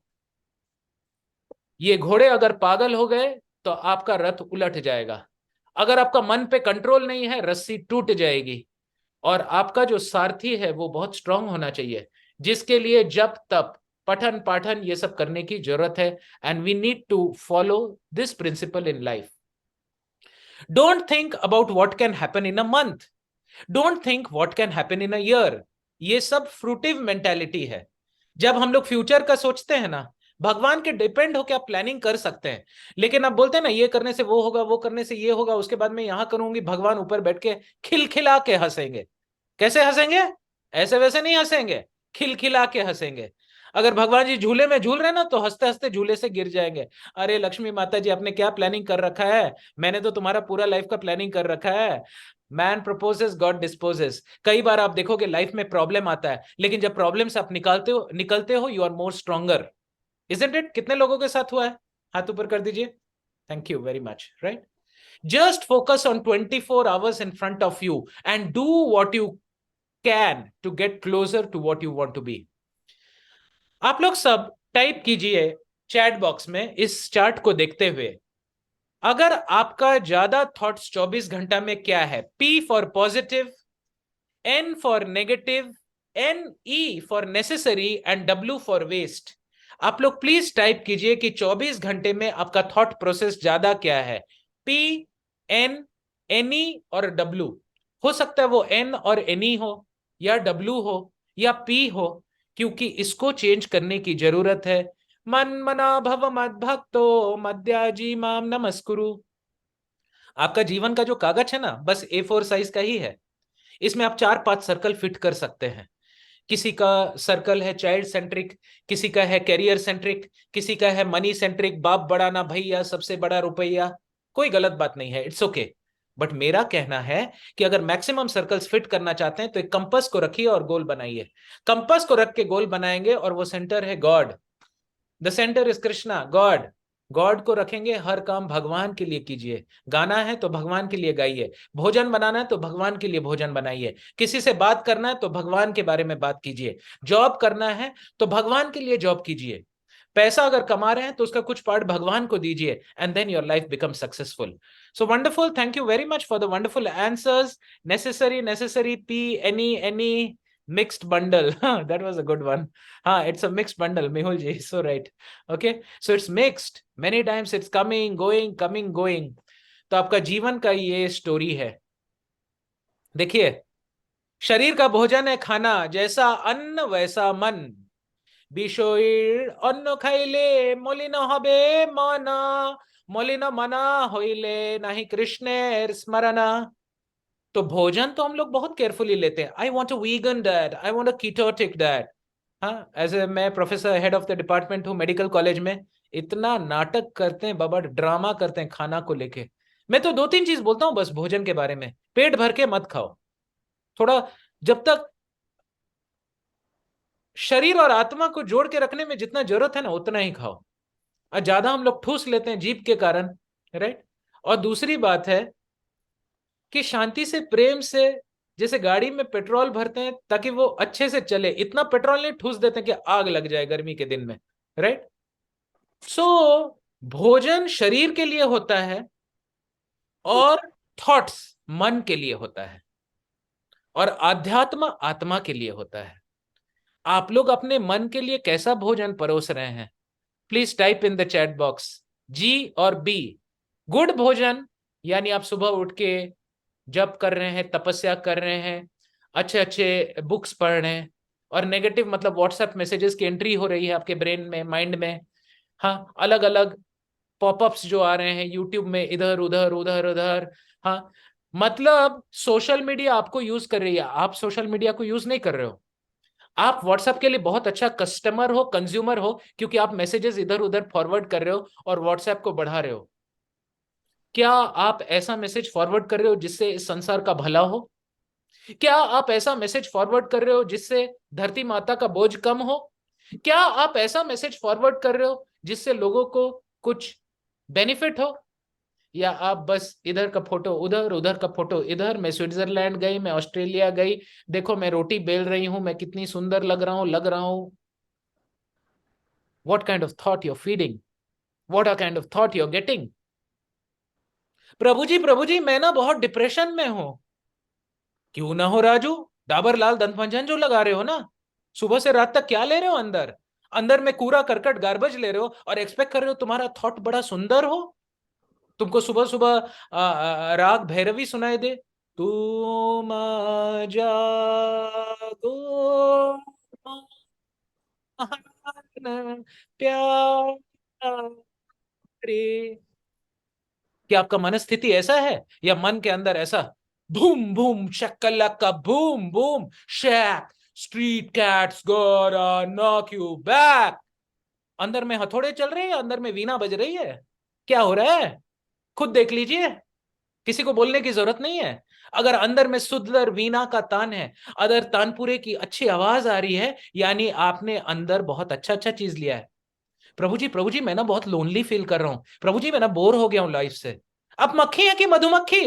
ये घोड़े अगर पागल हो गए तो आपका रथ उलट जाएगा। अगर आपका मन पे कंट्रोल नहीं है, रस्सी टूट जाएगी। और आपका जो सारथी है वो बहुत स्ट्रांग होना चाहिए, जिसके लिए जब तब पठन पाठन ये सब करने की जरूरत है। And we need to follow this principle in life. Don't think about what can happen in a month, don't think what can happen in a year. ये सब फ्रूटिव मेंटालिटी है। जब हम लोग फ्यूचर का सोचते हैं ना, भगवान के डिपेंड होकर आप प्लानिंग कर सकते हैं, लेकिन आप बोलते हैं ना ये करने से वो होगा, वो करने से ये होगा, उसके बाद मैं यहां करूंगी, भगवान ऊपर बैठ के खिलखिला के हंसेंगे। कैसे हंसेंगे? ऐसे वैसे नहीं हंसेंगे, खिलखिला के हंसेंगे। अगर भगवान जी झूले में झूल रहे ना, तो हंसते हंसते झूले से गिर जाएंगे। अरे लक्ष्मी माता जी, आपने क्या प्लानिंग कर रखा है? मैंने तो तुम्हारा पूरा लाइफ का प्लानिंग कर रखा है। Man proposes, God disposes. कई बार आप देखोगे लाइफ में प्रॉब्लम आता है, लेकिन जब प्रॉब्लम से आप निकलते हो you are more stronger. Isn't it? कितने लोगों के साथ हुआ है? हाथ ऊपर कर दीजिए। Thank you very much. Right? Just focus on 24 hours in front of you and do what you can to get closer to what you want to be. आप लोग सब टाइप कीजिए चैट बॉक्स में इस चार्ट को देखते हुए, अगर आपका ज्यादा थॉट्स 24 घंटा में क्या है? P for positive, N for negative, NE for necessary and W for waste. आप लोग प्लीज टाइप कीजिए कि 24 घंटे में आपका थॉट प्रोसेस ज्यादा क्या है? P, N, NE और W। हो सकता है वो N और NE हो, या W हो, या P हो, क्योंकि इसको चेंज करने की जरूरत है। मन मना भव मद भक्तो मद्याजी माम नमस्कुरु। आपका जीवन का जो कागज है ना, बस A4 साइज का ही है। इसमें आप 4-5 सर्कल फिट कर सकते हैं। किसी का सर्कल है चाइल्ड सेंट्रिक, किसी का है कैरियर सेंट्रिक, किसी का है मनी सेंट्रिक, बाप बड़ा ना भैया, सबसे बड़ा रुपया। कोई गलत बात नहीं है, इट्स ओके। बट मेरा कहना है कि अगर मैक्सिमम सर्कल्स फिट करना चाहते हैं तो एक कंपास को रखिए और गोल बनाइए। कंपास को रख के गोल बनाएंगे और वो सेंटर है God. The centre is Krishna, God. God को रखेंगे, हर काम भगवान के लिए कीजिए। गाना है तो भगवान के लिए गाइए, भोजन बनाना है तो भगवान के लिए भोजन बनाइए, किसी से बात करना है तो भगवान के बारे में बात कीजिए, जॉब करना है तो भगवान के लिए जॉब कीजिए, पैसा अगर कमा रहे हैं तो उसका कुछ पार्ट भगवान को दीजिए, and then your life become successful. So wonderful, thank you very much for the wonderful answers. Necessary, P, NE, mixed bundle. That was a good one. It's a mixed bundle, Mehul ji, so right. Okay, so it's mixed, many times it's coming going coming going. तो आपका जीवन का ये story है। देखिए, शरीर का भोजन है खाना, जैसा अन्न वैसा मन। বিষয়ীর অন্ন খাইলে মলিন হবে মন, মলিন মনা হইলে নাহি कृष्णेर स्मरण। तो भोजन तो हम लोग बहुत केयरफुली लेते हैं। I want a vegan diet, I want a ketotic diet. हाँ, एज मैं professor head of the department हूँ मेडिकल कॉलेज में। इतना नाटक करते हैं बाबा, ड्रामा करते हैं खाना को लेके। मैं तो 2-3 चीज बोलता हूँ बस भोजन के बारे में। पेट भर के मत खाओ, थोड़ा, जब तक शरीर और आत्मा को जोड़ के रखने में जितना जरूरत है ना उतना ही खाओ। और ज्यादा हम लोग ठूस लेते हैं जीभ के कारण, राइट। और दूसरी बात है कि शांति से, प्रेम से, जैसे गाड़ी में पेट्रोल भरते हैं ताकि वो अच्छे से चले, इतना पेट्रोल नहीं ठूस देते कि आग लग जाए गर्मी के दिन में, राइट। सो भोजन शरीर के लिए होता है और थॉट्स मन के लिए होता है, और आध्यात्म आत्मा के लिए होता है। आप लोग अपने मन के लिए कैसा भोजन परोस रहे हैं? Please type in the chat box G और B। गुड भोजन यानी आप सुबह उठ के जप कर रहे हैं, तपस्या कर रहे हैं, अच्छे अच्छे बुक्स पढ़ रहे हैं। और नेगेटिव मतलब व्हाट्सएप मैसेजेस की एंट्री हो रही है आपके ब्रेन में, माइंड में। हाँ, अलग अलग पॉपअप्स जो आ रहे हैं यूट्यूब में, इधर उधर उधर उधर। हाँ, मतलब सोशल मीडिया आपको यूज कर रही है, आप सोशल मीडिया को यूज नहीं कर रहे हो। आप व्हाट्सएप के लिए बहुत अच्छा कस्टमर हो, कंज्यूमर हो, क्योंकि आप मैसेजेस इधर उधर फॉरवर्ड कर रहे हो और व्हाट्सएप को बढ़ा रहे हो। क्या आप ऐसा मैसेज फॉरवर्ड कर रहे हो जिससे इस संसार का भला हो? क्या आप ऐसा मैसेज फॉरवर्ड कर रहे हो जिससे धरती माता का बोझ कम हो? क्या आप ऐसा मैसेज फॉरवर्ड कर रहे हो जिससे लोगों को कुछ बेनिफिट हो? या आप बस इधर का फोटो उधर, उधर का फोटो इधर, मैं स्विट्जरलैंड गई, मैं ऑस्ट्रेलिया गई, देखो मैं रोटी बेल रही हूं, मैं कितनी सुंदर लग रहा हूं। What kind of thought you're feeding? What kind of thought you're getting? प्रभु जी मैं ना बहुत डिप्रेशन में हूं। क्यों ना हो राजू, डाबर लाल दंत मंजन जो लगा रहे हो ना, सुबह से रात तक क्या ले रहे हो अंदर? अंदर में कूड़ा करकट गार्बेज ले रहे हो और एक्सपेक्ट कर रहे हो तुम्हारा थॉट बड़ा सुंदर हो। तुमको सुबह सुबह राग भैरवी सुनाई दे, तुम जागो महान प्यारे। क्या आपका मनस्थिति ऐसा है, या मन के अंदर ऐसा बूम बूम शक्कलक्का बूम बूम शैक स्ट्रीट कैट्स गोरा नॉक यू बैक? अंदर में हथौड़े चल रहे हैं, अंदर में वीणा बज रही है, क्या हो रहा है? खुद देख लीजिए, किसी को बोलने की जरूरत नहीं है। अगर अंदर में सुंदर वीणा का तान है, अगर तानपुरे की अच्छी आवाज आ रही है, यानी आपने अंदर बहुत अच्छा अच्छा चीज लिया है। प्रभु जी मैं ना बहुत लोनली फील कर रहा हूं, प्रभु जी मैं ना बोर हो गया हूं लाइफ से। अब मक्खी है कि मधुमक्खी?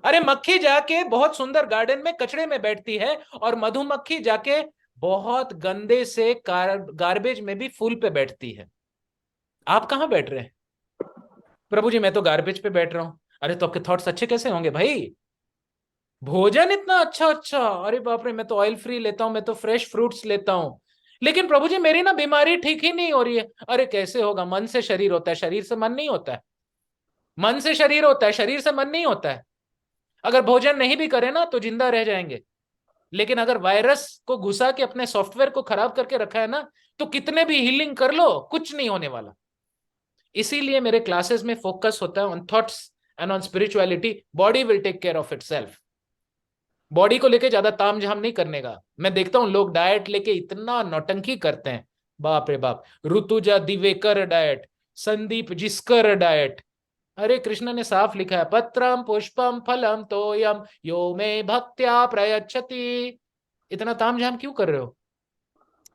अरे मक्खी जाके बहुत सुंदर गार्डन में कचड़े में बैठती है, और मधुमक्खी जाके बहुत गंदे से गार्बेज में भी फूल पे बैठती है। आप कहां बैठ रहे हैं? प्रभु जी मैं तो गार्बेज पे बैठ रहा हूं। अरे तो आपके थॉट्स अच्छे कैसे होंगे भाई? भोजन इतना अच्छा अच्छा, अरे बाप रे, मैं तो ऑयल फ्री लेता हूं, मैं तो फ्रेश फ्रूट्स लेता हूं, लेकिन प्रभु जी मेरी ना बीमारी ठीक ही नहीं हो रही है। अरे कैसे होगा? मन से शरीर होता है, शरीर से मन नहीं होता है। मन से शरीर होता है, शरीर से मन नहीं होता है। अगर भोजन नहीं भी करें ना तो जिंदा रह जाएंगे, लेकिन अगर वायरस को घुसा के अपने सॉफ्टवेयर को खराब करके रखा है ना, तो कितने भी हीलिंग कर लो कुछ नहीं होने वाला। इसीलिए मेरे क्लासेस में फोकस होता है on thoughts and on spirituality. Body will take care of itself. Body को लेके ज्यादा तामझाम नहीं करने का। मैं देखता हूं लोग डाइट लेके इतना नौटंकी करते हैं, बाप रे बाप। ऋतुजा दिवेकर डाइट, संदीप जिस्कर डाइट। अरे कृष्ण ने साफ लिखा है, पत्रम पुष्पम फलम तोयम यो मे भक्त्या प्रयच्छति। इतना तामझाम क्यों कर रहे हो?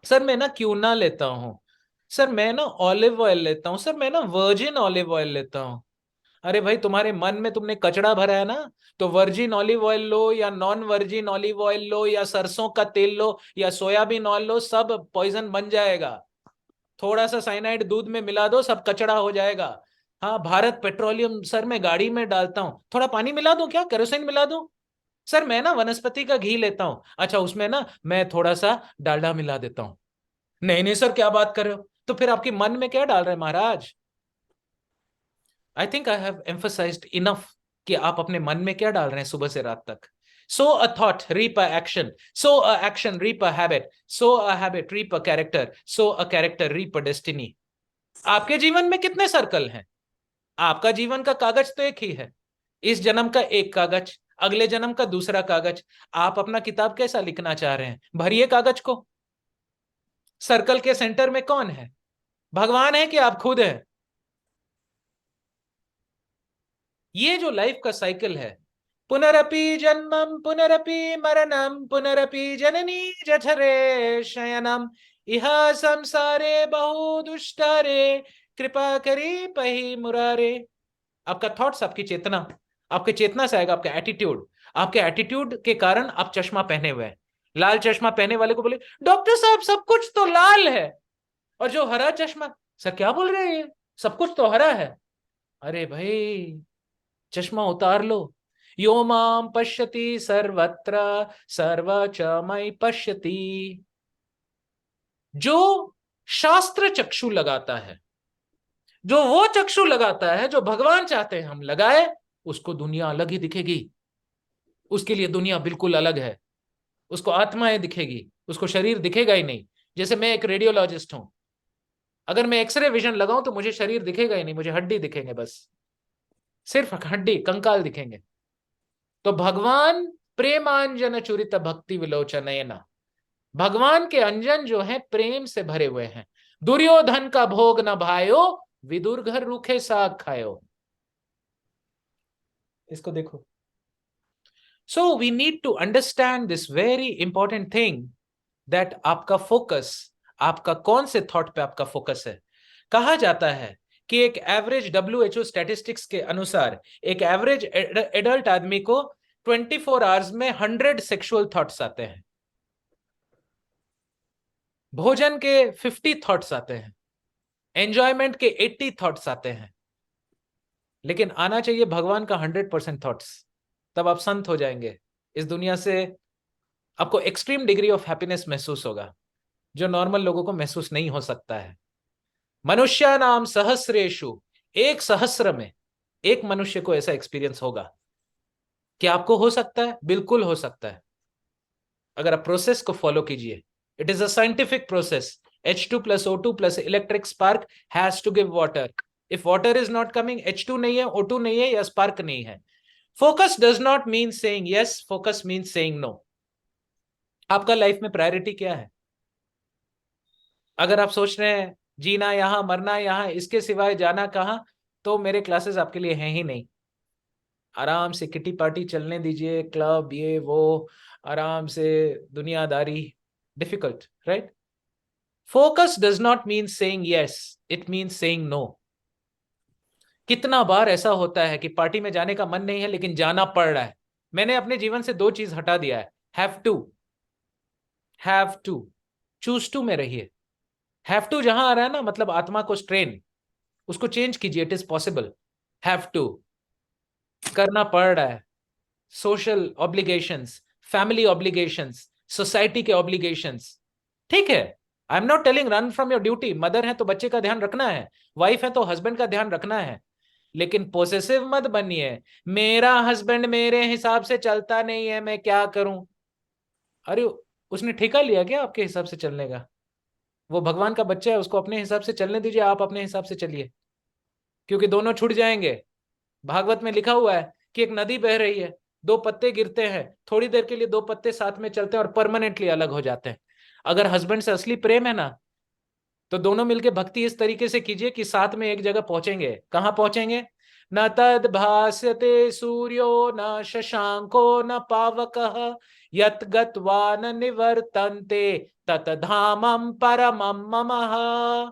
सर मैं ना क्यों ना लेता हूँ, सर मैं ना ऑलिव ऑयल लेता हूँ, सर मैं ना वर्जिन ऑलिव ऑयल लेता हूँ। अरे भाई तुम्हारे मन में तुमने कचड़ा भरा है ना, तो वर्जिन ऑलिव ऑयल लो या नॉन वर्जिन ऑलिव ऑयल लो या सरसों का तेल लो या सोयाबीन ऑयल लो, सब पॉइजन बन जाएगा। थोड़ा सा साइनाइड दूध में मिला दो, सब कचड़ा हो जाएगा। हाँ भारत पेट्रोलियम सर मैं गाड़ी में डालता हूँ, थोड़ा पानी मिला दूं क्या, केरोसिन मिला दूं? सर मैं ना वनस्पति का घी लेता हूँ, अच्छा उसमें ना मैं थोड़ा सा डालडा मिला देता हूँ। नहीं नहीं सर क्या बात कर रहे हो? तो फिर आपके मन में क्या डाल रहे हैं महाराज? I think I have emphasised enough कि आप अपने मन में क्या डाल रहे हैं सुबह से रात तक। Sow a thought reap a action, sow a action reap a habit, sow a habit reap a character, sow a character reap a destiny. आपके जीवन में कितने सर्कल हैं? आपका जीवन का कागज तो एक ही है। इस जन्म का एक कागज, अगले जन्म का दूसरा कागज। आप अपना किताब कैसा लिखना चाह रहे हैं, भरिए कागज को। सर्कल के सेंटर में कौन है? भगवान है कि आप खुद हैं? ये जो लाइफ का साइकिल है, पुनरपि जन्मम पुनरपि मरणम पुनरपि जननी जठरे शयनम, इह संसारे बहु दुष्टारे, कृपा करी पही मुरारे। आपका थॉट्स, आपकी चेतना, आपके चेतना से आएगा आपका एटीट्यूड। आपके एटीट्यूड के कारण आप चश्मा पहने हुए हैं। लाल चश्मा पहने वाले को बोले डॉक्टर साहब सब कुछ तो लाल है, और जो हरा चश्मा, सर क्या बोल रहे हैं ये, सब कुछ तो हरा है। अरे भाई चश्मा उतार लो। यो माम पश्यति सर्वत्र सर्व च मयि पश्यति। जो शास्त्र चक्षु लगाता है, जो वो चक्षु लगाता है जो भगवान चाहते हैं हम लगाए, उसको दुनिया अलग ही दिखेगी। उसके लिए दुनिया बिल्कुल अलग है। उसको आत्माएं दिखेगी, उसको शरीर दिखेगा ही नहीं। जैसे मैं एक रेडियोलॉजिस्ट हूं, अगर मैं एक्सरे विजन लगाऊं तो मुझे शरीर दिखेगा ही नहीं, मुझे हड्डी दिखेंगे बस, सिर्फ हड्डी कंकाल दिखेंगे। तो भगवान प्रेमांजन चुरित भक्ति विलोचन, भगवान के अंजन जो है प्रेम से भरे हुए हैं। दुर्योधन का भोग न भायो, विदुर घर रूखे साग खायो। इसको देखो। So we need to understand this very important thing, that आपका फोकस, आपका कौन से थॉट पे आपका फोकस है। कहा जाता है कि एक एवरेज WHO स्टैटिस्टिक्स के अनुसार एक एवरेज एडल्ट आदमी को 24 आवर्स में 100 सेक्सुअल थॉट्स आते हैं। भोजन के 50 थॉट्स आते हैं, एंजॉयमेंट के 80 थॉट्स आते हैं। लेकिन आना चाहिए भगवान का 100% थॉट्स, तब आप संत हो जाएंगे। इस दुनिया से आपको एक्सट्रीम डिग्री ऑफ हैप्पीनेस महसूस होगा, जो नॉर्मल लोगों को महसूस नहीं हो सकता है। मनुष्य नाम सहस्रेशु, एक सहस्र में एक मनुष्य को ऐसा एक्सपीरियंस होगा। क्या आपको हो सकता है? बिल्कुल हो सकता है, अगर आप प्रोसेस को फॉलो कीजिए। It is a scientific process. H2 plus O2 plus electric spark has to give water. If water is not coming, H2 नहीं है, O2 नहीं है, या spark नहीं है। Focus does not mean saying yes, focus means saying no. आपका life में priority क्या है? अगर आप सोच रहे हैं जीना यहां, मरना यहां, इसके सिवाय जाना कहां, तो मेरे क्लासेस आपके लिए हैं ही नहीं। आराम से किटी पार्टी चलने दीजिए, क्लब ये वो, आराम से दुनियादारी। Difficult, right? Focus does not mean saying yes, it means saying no. कितना बार ऐसा होता है कि पार्टी में जाने का मन नहीं है लेकिन जाना पड़ रहा है। मैंने अपने जीवन से 2 चीज हटा दिया है। हैव टू, चूज टू में रहिए। हैव टू जहां आ रहा है ना, मतलब आत्मा को स्ट्रेन, उसको चेंज कीजिए। It is possible. Have to, करना पड़ रहा है। Social obligations, family obligations, society के ऑब्लिगेशंस, ठीक है। I am not telling run from your duty. Mother है तो बच्चे का ध्यान रखना है, वाइफ है तो हस्बैंड का ध्यान रखना है, लेकिन पोसेसिव मत बनिए। मेरा हस्बैंड मेरे हिसाब से चलता नहीं है, मैं क्या करूं? अरे उसने ठेका लिया क्या आपके हिसाब से चलने का? वो भगवान का बच्चा है, उसको अपने हिसाब से चलने दीजिए, आप अपने हिसाब से चलिए, क्योंकि दोनों छूट जाएंगे। भागवत में लिखा हुआ है कि एक नदी बह रही है, 2 पत्ते गिरते हैं, थोड़ी देर के लिए 2 पत्ते साथ में चलते हैं और परमानेंटली अलग हो जाते हैं। अगर हस्बैंड से असली प्रेम है ना, तो दोनों मिलके भक्ति इस तरीके से कीजिए कि साथ में एक जगह पहुंचेंगे। कहां पहुंचेंगे? न तद भास्यते सूर्यो न शशांको न पावकः यत् गत्वा न निवर्तन्ते तत धामम परमम ममः।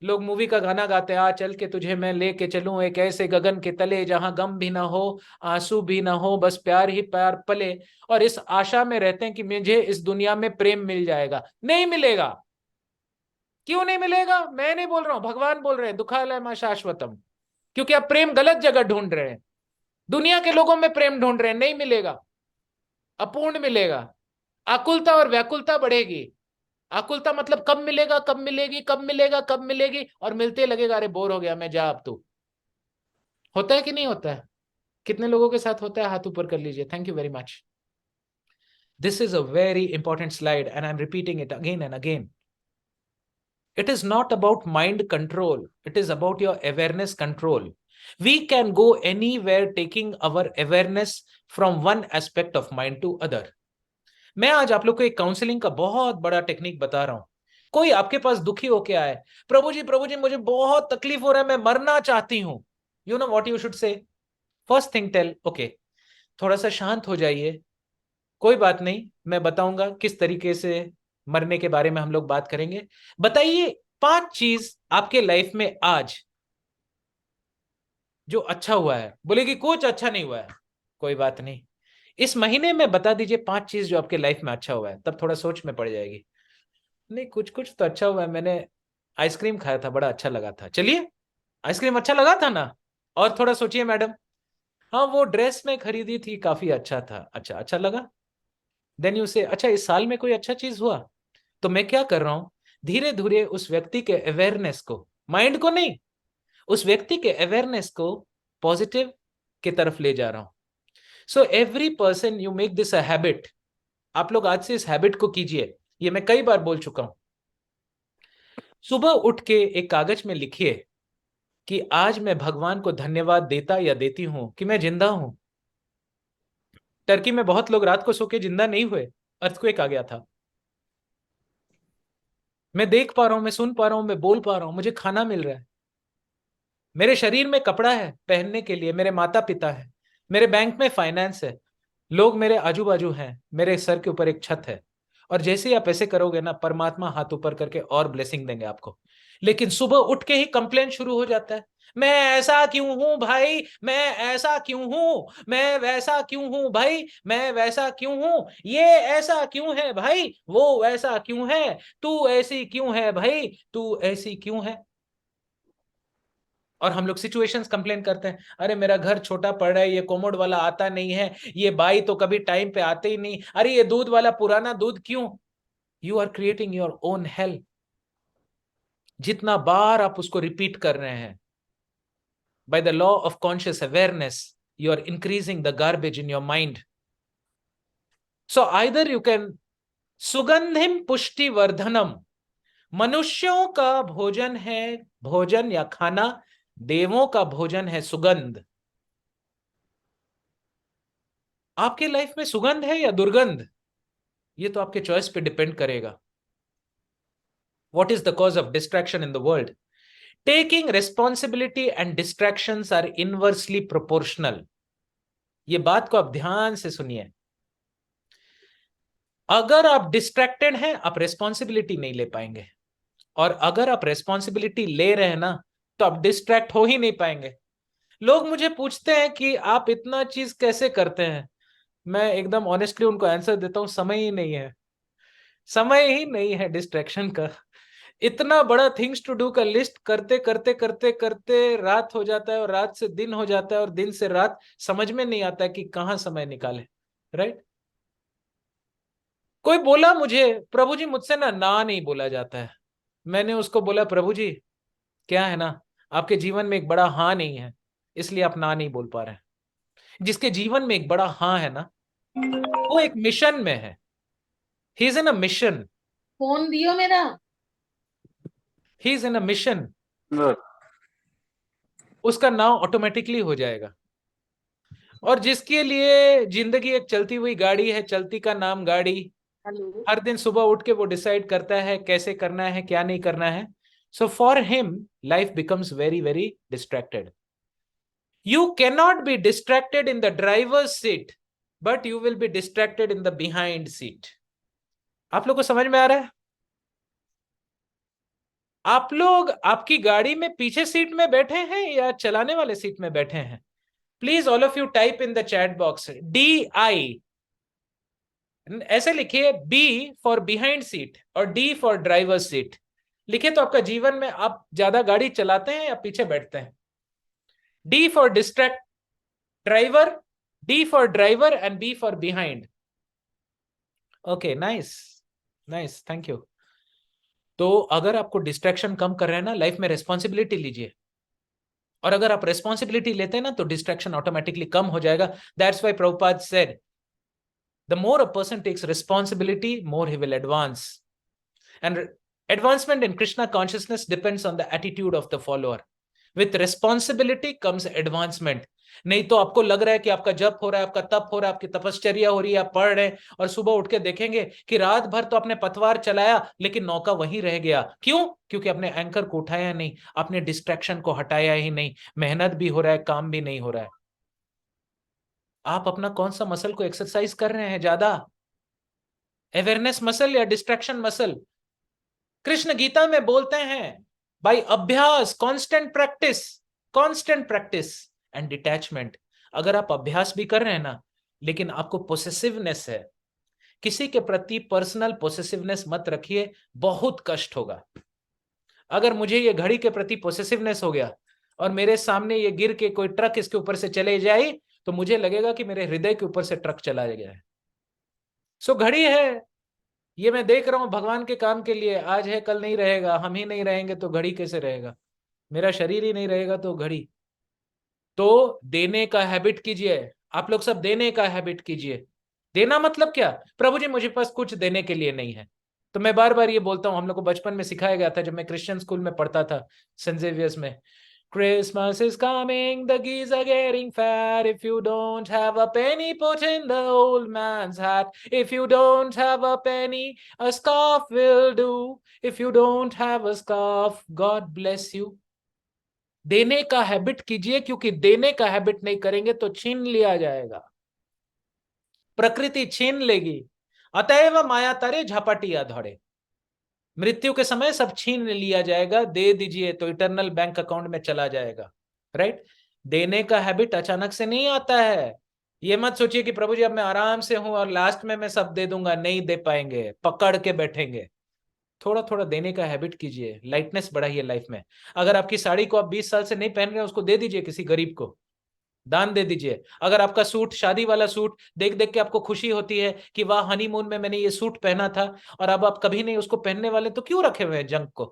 लोग मूवी का गाना गाते हैं, आ चल के तुझे मैं लेके चलूं एक ऐसे गगन के तले जहां गम भी ना हो, आंसू भी ना हो, बस प्यार ही प्यार पले। और इस आशा में रहते हैं कि मुझे इस दुनिया में प्रेम मिल जाएगा। नहीं मिलेगा। क्यों नहीं मिलेगा? मैं नहीं बोल रहा हूं, भगवान बोल रहे हैं, दुखालय मां शाश्वतम। क्योंकि आप प्रेम गलत जगह ढूंढ रहे हैं, दुनिया के लोगों में प्रेम ढूंढ रहे हैं। नहीं मिलेगा, अपूर्ण मिलेगा। आकुलता और व्याकुलता बढ़ेगी। आकुलता मतलब कब मिलेगा, कब मिलेगी, कब मिलेगा, कब मिलेगी, और मिलते लगेगा अरे बोर हो गया मैं, जा अब तू। होता है कि नहीं होता है? कितने लोगों के साथ होता है? हाथ ऊपर कर लीजिए। Thank you very much. This is a very important slide and I am repeating it again and again. It is not about mind control, it is about your awareness control. We can go anywhere taking our awareness from one aspect of mind to other. मैं आज आप लोग को एक counselling का बहुत बड़ा technique बता रहा हूं। कोई आपके पास दुखी होके आए, प्रभु जी मुझे बहुत तकलीफ हो रहा है, मैं मरना चाहती हूं। You know what you should say? First thing tell, okay थोड़ा सा शांत हो जाइए, कोई बात नहीं, मैं बताऊंगा किस तरीके से मरने के बारे में हम लोग बात करेंगे। बताइए 5 चीज आपके लाइफ में आज जो अच्छा हुआ है। बोलेगी कुछ अच्छा नहीं हुआ है, कोई बात नहीं, इस महीने में बता दीजिए 5 चीज जो आपके लाइफ में अच्छा हुआ है। तब थोड़ा सोच में पड़ जाएगी। नहीं कुछ कुछ तो अच्छा हुआ है, मैंने आइसक्रीम खाया था, बड़ा अच्छा लगा था। चलिए, आइसक्रीम अच्छा लगा था ना? और थोड़ा सोचिए मैडम। हाँ वो ड्रेस में खरीदी थी, काफी अच्छा था। अच्छा, अच्छा लगा। देन यू से अच्छा इस साल में कोई अच्छा चीज हुआ। तो मैं क्या कर रहा हूं, धीरे धीरे उस व्यक्ति के अवेयरनेस को, माइंड को नहीं, उस व्यक्ति के अवेयरनेस को पॉजिटिव की तरफ ले जा रहा हूं। So every person you make this a habit. आप लोग आज से इस हैबिट को कीजिए। ये मैं कई बार बोल चुका हूं। सुबह उठ के एक कागज में लिखिए कि आज मैं भगवान को धन्यवाद देता या देती हूं कि मैं जिंदा हूं। टर्की में बहुत लोग रात को सो के जिंदा नहीं हुए, अर्थक्वेक आ गया था। मैं देख पा रहा हूं, मैं सुन पा रहा हूं, मैं बोल पा रहा हूं, मुझे खाना मिल रहा है, मेरे शरीर में कपड़ा है पहनने के लिए, मेरे माता पिता है, मेरे बैंक में फाइनेंस है, लोग मेरे आजू बाजू हैं, मेरे सर के ऊपर एक छत है। और जैसे ही आप ऐसे करोगे ना, परमात्मा हाथ ऊपर करके और ब्लेसिंग देंगे आपको। लेकिन सुबह उठ के ही कंप्लेन शुरू हो जाता है, मैं ऐसा क्यों हूं भाई, मैं ऐसा क्यों हूं, मैं वैसा क्यों हूं भाई, मैं वैसा क्यों हूं, ये ऐसा क्यों है भाई, वो वैसा क्यों है, तू ऐसी क्यों है भाई, तू ऐसी क्यों है। और हम लोग सिचुएशंस कंप्लेन करते हैं, अरे मेरा घर छोटा पड़ रहा है, ये कोमोड वाला आता नहीं है, ये बाई तो कभी टाइम पे आते ही नहीं, अरे ये दूध वाला पुराना दूध क्यों। You are creating your own hell. जितना बार आप उसको रिपीट कर रहे हैं, by the law of conscious awareness, you are increasing the garbage in your mind. So either you can सुगंधिम पुष्टि वर्धनम, मनुष्यों का भोजन है, भोजन या खाना, देवों का भोजन है सुगंध। आपके लाइफ में सुगंध है या दुर्गंध, ये तो आपके चॉइस पे डिपेंड करेगा। What is the cause of distraction in the world? Taking responsibility and distractions are inversely proportional. ये बात को आप ध्यान से सुनिए। अगर आप डिस्ट्रैक्टेड हैं, आप रेस्पॉन्सिबिलिटी नहीं ले पाएंगे, और अगर आप रेस्पॉन्सिबिलिटी ले रहे हैं ना, तो आप डिस्ट्रैक्ट हो ही नहीं पाएंगे। लोग मुझे पूछते हैं कि आप इतना चीज कैसे करते हैं, मैं एकदम ऑनेस्टली उनको आंसर देता हूं, समय ही नहीं है, समय ही नहीं है डिस्ट्रैक्शन का। इतना बड़ा थिंग्स टू डू का लिस्ट करते करते करते करते रात हो जाता है, और रात से दिन हो जाता है, और दिन से रात, समझ में नहीं आता है कि कहां समय निकाले। राइट। कोई बोला मुझे, प्रभु जी मुझसे ना ना नहीं बोला जाता है। मैंने उसको बोला, प्रभु जी क्या है ना, आपके जीवन में एक बड़ा हाँ नहीं है, इसलिए आप ना नहीं बोल पा रहे हैं। जिसके जीवन में एक बड़ा हाँ है ना, वो एक मिशन में है। He is in a mission. Phone दियो मेरा। He is in a mission. उसका नाम ऑटोमेटिकली हो जाएगा। और जिसके लिए जिंदगी एक चलती हुई गाड़ी है, चलती का नाम गाड़ी, हेलो। हर दिन सुबह उठ के वो डिसाइड करता है कैसे करना है, क्या नहीं करना है। So for him life becomes very very distracted. You cannot be distracted in the drivers seat, but you will be distracted in the behind seat. आप लोग को समझ में आ रहा है? आप लोग आपकी गाड़ी में पीछे सीट में बैठे हैं या चलाने वाले सीट में बैठे हैं? Please all of you type in the chat box DI, ऐसे लिखिए, B फॉर बिहाइंड सीट और D फॉर ड्राइवर सीट। लिखिए तो आपका जीवन में आप ज्यादा गाड़ी चलाते हैं या पीछे बैठते हैं? D for distract driver, D for driver and B for behind. Okay, nice nice, thank you. तो अगर आपको डिस्ट्रैक्शन कम कर रहे हैं ना, लाइफ में रेस्पॉन्सिबिलिटी लीजिए, और अगर आप रेस्पॉन्सिबिलिटी लेते हैं ना, तो डिस्ट्रैक्शन ऑटोमेटिकली कम हो जाएगा। That's why Prabhupada said, the more a person takes responsibility, more he will advance. And advancement in Krishna consciousness depends on the attitude of the follower. With responsibility comes advancement. नहीं तो आपको लग रहा है कि आपका जप हो रहा है, आपका तप हो रहा है, आपकी तपश्चर्या हो रही है, आप पढ़ रहे हैं, और सुबह उठ के देखेंगे कि रात भर तो आपने पतवार चलाया, लेकिन नौका वहीं रह गया। क्यों? क्योंकि आपने एंकर को उठाया नहीं, आपने डिस्ट्रैक्शन को हटाया ही नहीं। मेहनत भी हो रहा है, काम भी नहीं हो रहा है। आप अपना कौन सा मसल को एक्सरसाइज कर रहे हैं ज्यादा, अवेयरनेस मसल या डिस्ट्रैक्शन मसल? कृष्ण गीता में बोलते हैं, बाय अभ्यास, कांस्टेंट प्रैक्टिस एंड डिटैचमेंट। अगर आप अभ्यास भी कर रहे हैं ना, लेकिन आपको पोसेसिवनेस है, किसी के प्रति पर्सनल पोसेसिवनेस मत रखिए, बहुत कष्ट होगा। अगर मुझे ये घड़ी के प्रति पोसेसिवनेस हो गया और मेरे सामने ये गिर के कोई ट्रक इसके ऊपर से चले जाए, तो मुझे लगेगा कि मेरे हृदय के ऊपर से ट्रक चला गया है। सो घड़ी है, ये मैं देख रहा हूं भगवान के काम के लिए, आज है कल नहीं रहेगा। हम ही नहीं रहेंगे तो घड़ी कैसे रहेगा? मेरा शरीर ही नहीं रहेगा तो घड़ी। तो देने का हैबिट कीजिए, आप लोग सब देने का हैबिट कीजिए। देना मतलब क्या? प्रभु जी मुझे पास कुछ देने के लिए नहीं है। तो मैं बार बार ये बोलता हूं, हम लोग को बचपन में सिखाया गया था, जब मैं क्रिश्चियन स्कूल में पढ़ता था, सेंट जेवियर्स में, Christmas is coming, the geese are getting fat. If you don't have a penny, put in the old man's hat. If you don't have a penny, a scarf will do. If you don't have a scarf, God bless you. देने का habit कीजिए, क्योंकि देने का habit नहीं करेंगे तो छीन लिया जाएगा, प्रकृति छीन लेगी। अतएव माया तारे झपटिया धड़े। मृत्यु के समय सब छीन लिया जाएगा, दे दीजिए तो इटरनल बैंक अकाउंट में चला जाएगा। राइट? देने का हैबिट अचानक से नहीं आता है। ये मत सोचिए कि प्रभु जी अब मैं आराम से हूं और लास्ट में मैं सब दे दूंगा, नहीं दे पाएंगे, पकड़ के बैठेंगे। थोड़ा थोड़ा देने का हैबिट कीजिए, लाइटनेस बढ़ाइए लाइफ में। अगर आपकी साड़ी को आप 20 साल से नहीं पहन रहे हैं, उसको दे दीजिए, किसी गरीब को दान दे दीजिए। अगर आपका सूट, शादी वाला सूट देख देख के आपको खुशी होती है कि वाह हनीमून में मैंने ये सूट पहना था, और अब आप कभी नहीं उसको पहनने वाले, तो क्यों रखे हुए हैं जंक को?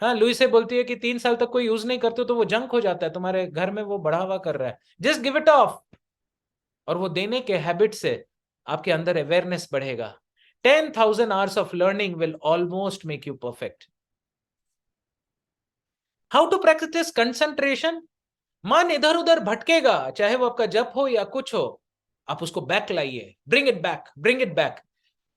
हाँ, लुई से बोलती है कि 3 साल तक कोई यूज नहीं करते तो वो जंक हो जाता है, तुम्हारे घर में वो बढ़ावा कर रहा है, जस्ट गिव इट ऑफ। और वो देने के हैबिट से आपके अंदर अवेयरनेस बढ़ेगा। 10,000 hours of learning will almost make you perfect. How to practise concentration? मन इधर उधर भटकेगा, चाहे वो आपका जप हो या कुछ हो, आप उसको बैक लाइए, bring it back, bring it back.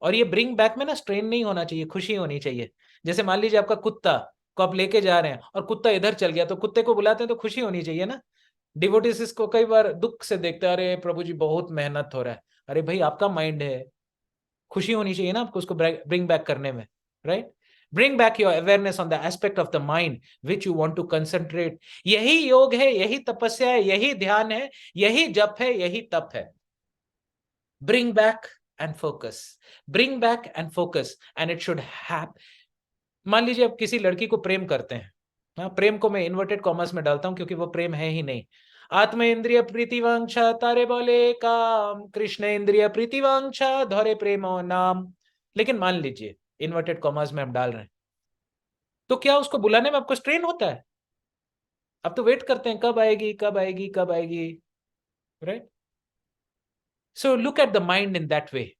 और ये ब्रिंग बैक में ना स्ट्रेन नहीं होना चाहिए, खुशी होनी चाहिए। जैसे मान लीजिए आपका कुत्ता को आप लेके जा रहे हैं और कुत्ता इधर चल गया, तो कुत्ते को बुलाते हैं तो खुशी होनी चाहिए ना। डिवोटीज इसको कई बार दुख से देखते हैं, अरे प्रभु जी बहुत मेहनत हो रहा है। अरे भाई आपका माइंड है, खुशी होनी चाहिए ना आपको उसको ब्रिंग बैक करने में, right? Bring back your awareness on the aspect of the mind which you want to concentrate. यही योग है, यही तपस्या है, यही ध्यान है, यही जप है, यही तप है। Bring back and focus. Bring back and focus and it should happen. मान लीजिए आप किसी लड़की को प्रेम करते हैं, हाँ, प्रेम को मैं इन्वर्टेड कॉमर्स में डालता हूं क्योंकि वो प्रेम है ही नहीं। आत्म इंद्रिय प्रीतिवांछा तारे बोले काम, कृष्ण इंद्रिय प्रीतिवांछा धरे प्रेमो नाम। लेकिन मान लीजिए इन्वर्टेड कॉमर्स में हम डाल रहे हैं, तो क्या उसको बुलाने में आपको स्ट्रेन होता है? आप तो वेट करते हैं कब आएगी, कब आएगी, कब आएगी, right? So look at the mind in that way.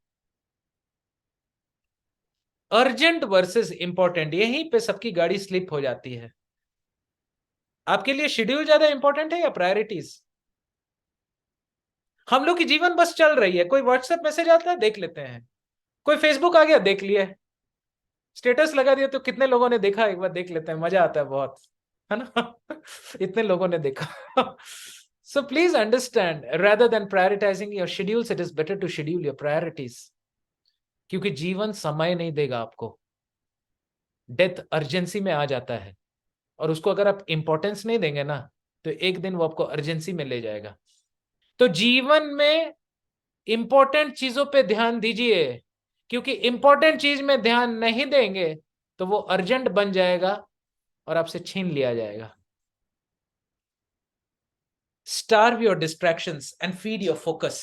Urgent versus important, यहीं पे सबकी गाड़ी स्लिप हो जाती है। आपके लिए शेड्यूल ज्यादा इंपॉर्टेंट है या प्रायोरिटीज? हम लोग की जीवन बस चल रही है, कोई व्हाट्सएप मैसेज आता है देख लेते हैं, कोई फेसबुक आ गया देख लिया, स्टेटस लगा दिया तो कितने लोगों ने देखा, एक बार देख लेते हैं, मजा आता है बहुत, है ना? इतने लोगों ने देखा। सो please understand, rather than prioritizing your schedules, it is better to schedule your priorities. क्योंकि जीवन समय नहीं देगा आपको, डेथ अर्जेंसी में आ जाता है, और उसको अगर आप इंपॉर्टेंस नहीं देंगे ना, तो एक दिन वो आपको अर्जेंसी में ले जाएगा। तो जीवन में इंपॉर्टेंट चीजों पे ध्यान दीजिए, क्योंकि इंपॉर्टेंट चीज में ध्यान नहीं देंगे तो वो अर्जेंट बन जाएगा और आपसे छीन लिया जाएगा। Starve your distractions and feed your focus.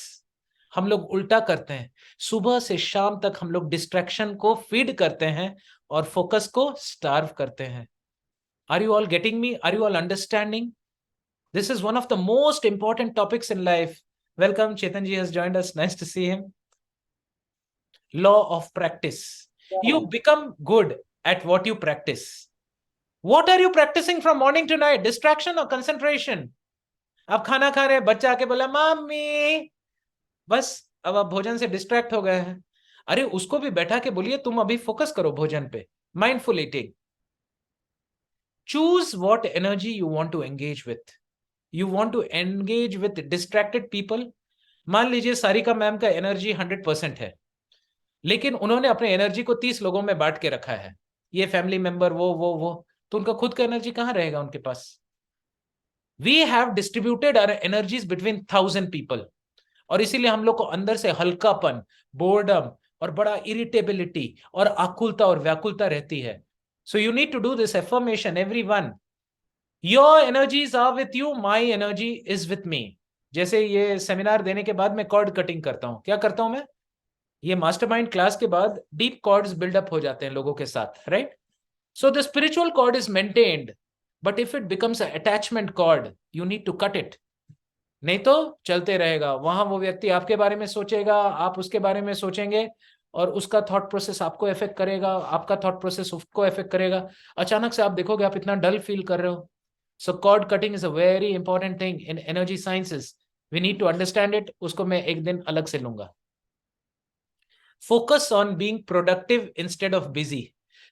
हम लोग उल्टा करते हैं, सुबह से शाम तक हम लोग डिस्ट्रैक्शन को फीड करते हैं और फोकस को स्टार्व करते हैं। Are you all getting me? Are you all understanding? This is one of the most important topics in life. Welcome, Chetan ji has joined us. Nice to see him. Law of practice. You become good at what you practice. What are you practicing from morning to night? Distraction or concentration? आप खाना खा रहे हैं, बच्चा आके बोला mummy, बस अब आप भोजन से डिस्ट्रैक्ट हो गए हैं। अरे उसको भी बैठा के बोलिए तुम अभी फोकस करो भोजन पे, mindful eating. Choose what energy you want to engage with. You want to engage with distracted people. मान लीजिए सारिका मैम का एनर्जी 100% है, लेकिन उन्होंने अपने एनर्जी को 30 लोगों में बांट के रखा है, ये फैमिली मेंबर, वो, तो उनका खुद का एनर्जी कहां रहेगा उनके पास? We have distributed our energies between 1,000 people, और इसीलिए हम लोग को अंदर से हल्कापन, बोर्डम और बड़ा इरिटेबिलिटी और आकुलता और व्याकुलता रहती है। So you need to do this affirmation, everyone. Your energies are with you, my energy is with me. जैसे ये सेमिनार देने के बाद मैं कॉर्ड कटिंग करता हूं, क्या करता हूं मैं? ये मास्टरमाइंड क्लास के बाद डीप कॉर्ड्स बिल्डअप हो जाते हैं लोगों के साथ, right? So the spiritual cord is maintained, but if it becomes an attachment cord, you need to cut it. नहीं तो चलते रहेगा, वहां वो व्यक्ति आपके बारे में सोचेगा, आप उसके बारे में सोचेंगे, और उसका थॉट प्रोसेस आपको इफेक्ट करेगा, आपका थॉट प्रोसेस उसको इफेक्ट करेगा। अचानक से आप देखोगे आप इतना डल फील कर रहे हो। So cord cutting is a very important thing in energy sciences. We need to understand it, उसको मैं एक दिन अलग से लूंगा। Focus on being productive instead of busy.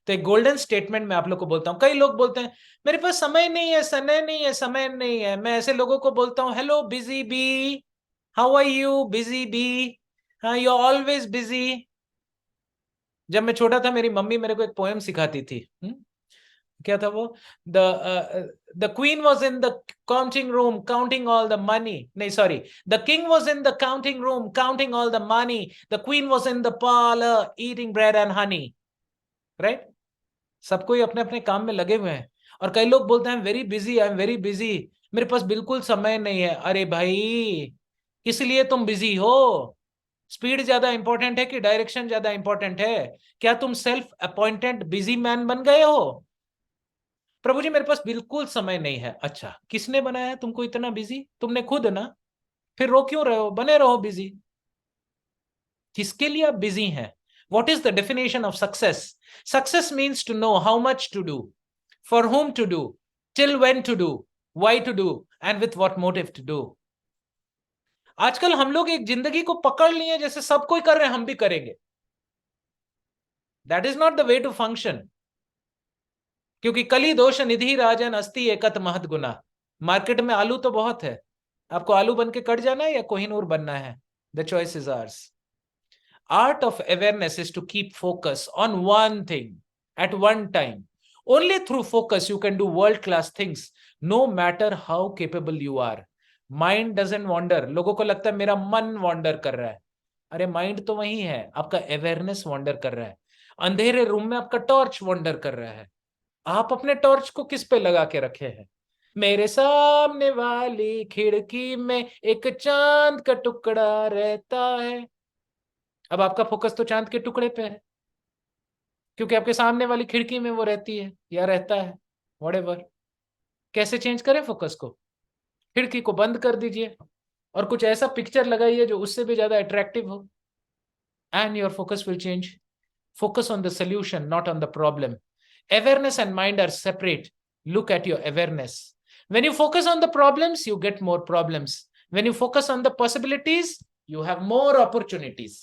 तो एक गोल्डन स्टेटमेंट मैं आप लोग को बोलता हूं। कई लोग बोलते हैं मेरे पास समय नहीं है, समय नहीं है, समय नहीं है। मैं ऐसे लोगों को बोलता हूं, hello busy bee, how are you busy bee, हाँ यू आर ऑलवेज बिजी। जब मैं छोटा था मेरी मम्मी मेरे को एक पोएम सिखाती थी। क्या था वो? The queen was in the counting room counting all the money, नहीं sorry, the king was in the counting room counting all the money, the queen was in the parlour eating bread and honey, right? सब कोई अपने अपने काम में लगे हुए हैं, और कई लोग बोलते हैं very busy, I am very busy, मेरे पास बिल्कुल समय नहीं है। अरे भाई, किस लिए तुम बिजी हो? स्पीड ज्यादा इंपॉर्टेंट है कि डायरेक्शन ज्यादा इंपॉर्टेंट है? क्या तुम सेल्फ अपॉइंटेड बिजी मैन बन गए हो? प्रभु जी मेरे पास बिल्कुल समय नहीं है। अच्छा, किसने बनाया तुमको इतना बिजी? तुमने खुद ना। फिर रो क्यों रहे हो? बने रहो बिजी। किसके लिए आप बिजी हैं? What is the definition of success? Success means to know how much to do, for whom to do, till when to do, why to do, and with what motive to do. आजकल हम लोग एक जिंदगी को पकड़ लिए जैसे सब कोई कर रहे हैं हम भी करेंगे। That is not the way to function. क्योंकि कली दोष निधि राजन अस्ति एकत महत गुना। मार्केट में आलू तो बहुत है, आपको आलू बन के कट जाना है या कोहिनूर बनना है? The choice is ours. Art of awareness is to keep focus on one thing at one time. Only through focus you can do world-class things, no matter how capable you are. Mind doesn't wander. लोगों को लगता है मेरा मन wander कर रहा है। अरे माइंड तो वही है, आपका अवेयरनेस wander कर रहा है। अंधेरे रूम में आपका टॉर्च wander कर रहा है। आप अपने टॉर्च को किस पे लगा के रखे हैं? मेरे सामने वाली खिड़की में एक चांद का टुकड़ा रहता है। अब आपका फोकस तो चांद के टुकड़े पे है, क्योंकि आपके सामने वाली खिड़की में वो रहती है या रहता है, व्हाटएवर। कैसे चेंज करें फोकस को? खिड़की को बंद कर दीजिए और कुछ ऐसा पिक्चर लगाइए जो उससे भी ज्यादा अट्रैक्टिव हो, and your focus will change. Focus on the solution, not on the problem. Awareness and mind are separate. Look at your awareness. When you focus on the problems, you get more problems. When you focus on the possibilities, you have more opportunities.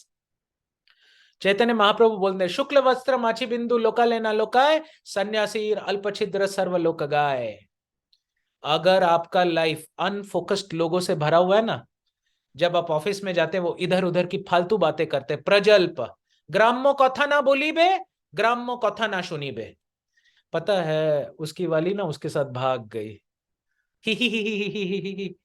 Chaitanya Mahaprabhu बोलते हैं, शुक्ल वस्त्र माछी बिंदु लोकाले ना लोकाय, सन्यासी अल्पछिद्र सर्वलोक गाय। अगर आपका life unfocused लोगों से भरा हुआ है ना, जब आप ऑफिस में जाते हैं वो इधर उधर की फालतू बातें करते हैं, प्रजल्प, ग्राम्यो कथा ना बोली बे, ग्राम्यो कथा ना सुनी बे। पता है उसकी वाली ना उसके साथ भाग गई। ही ही ही ही ही ही ही ही।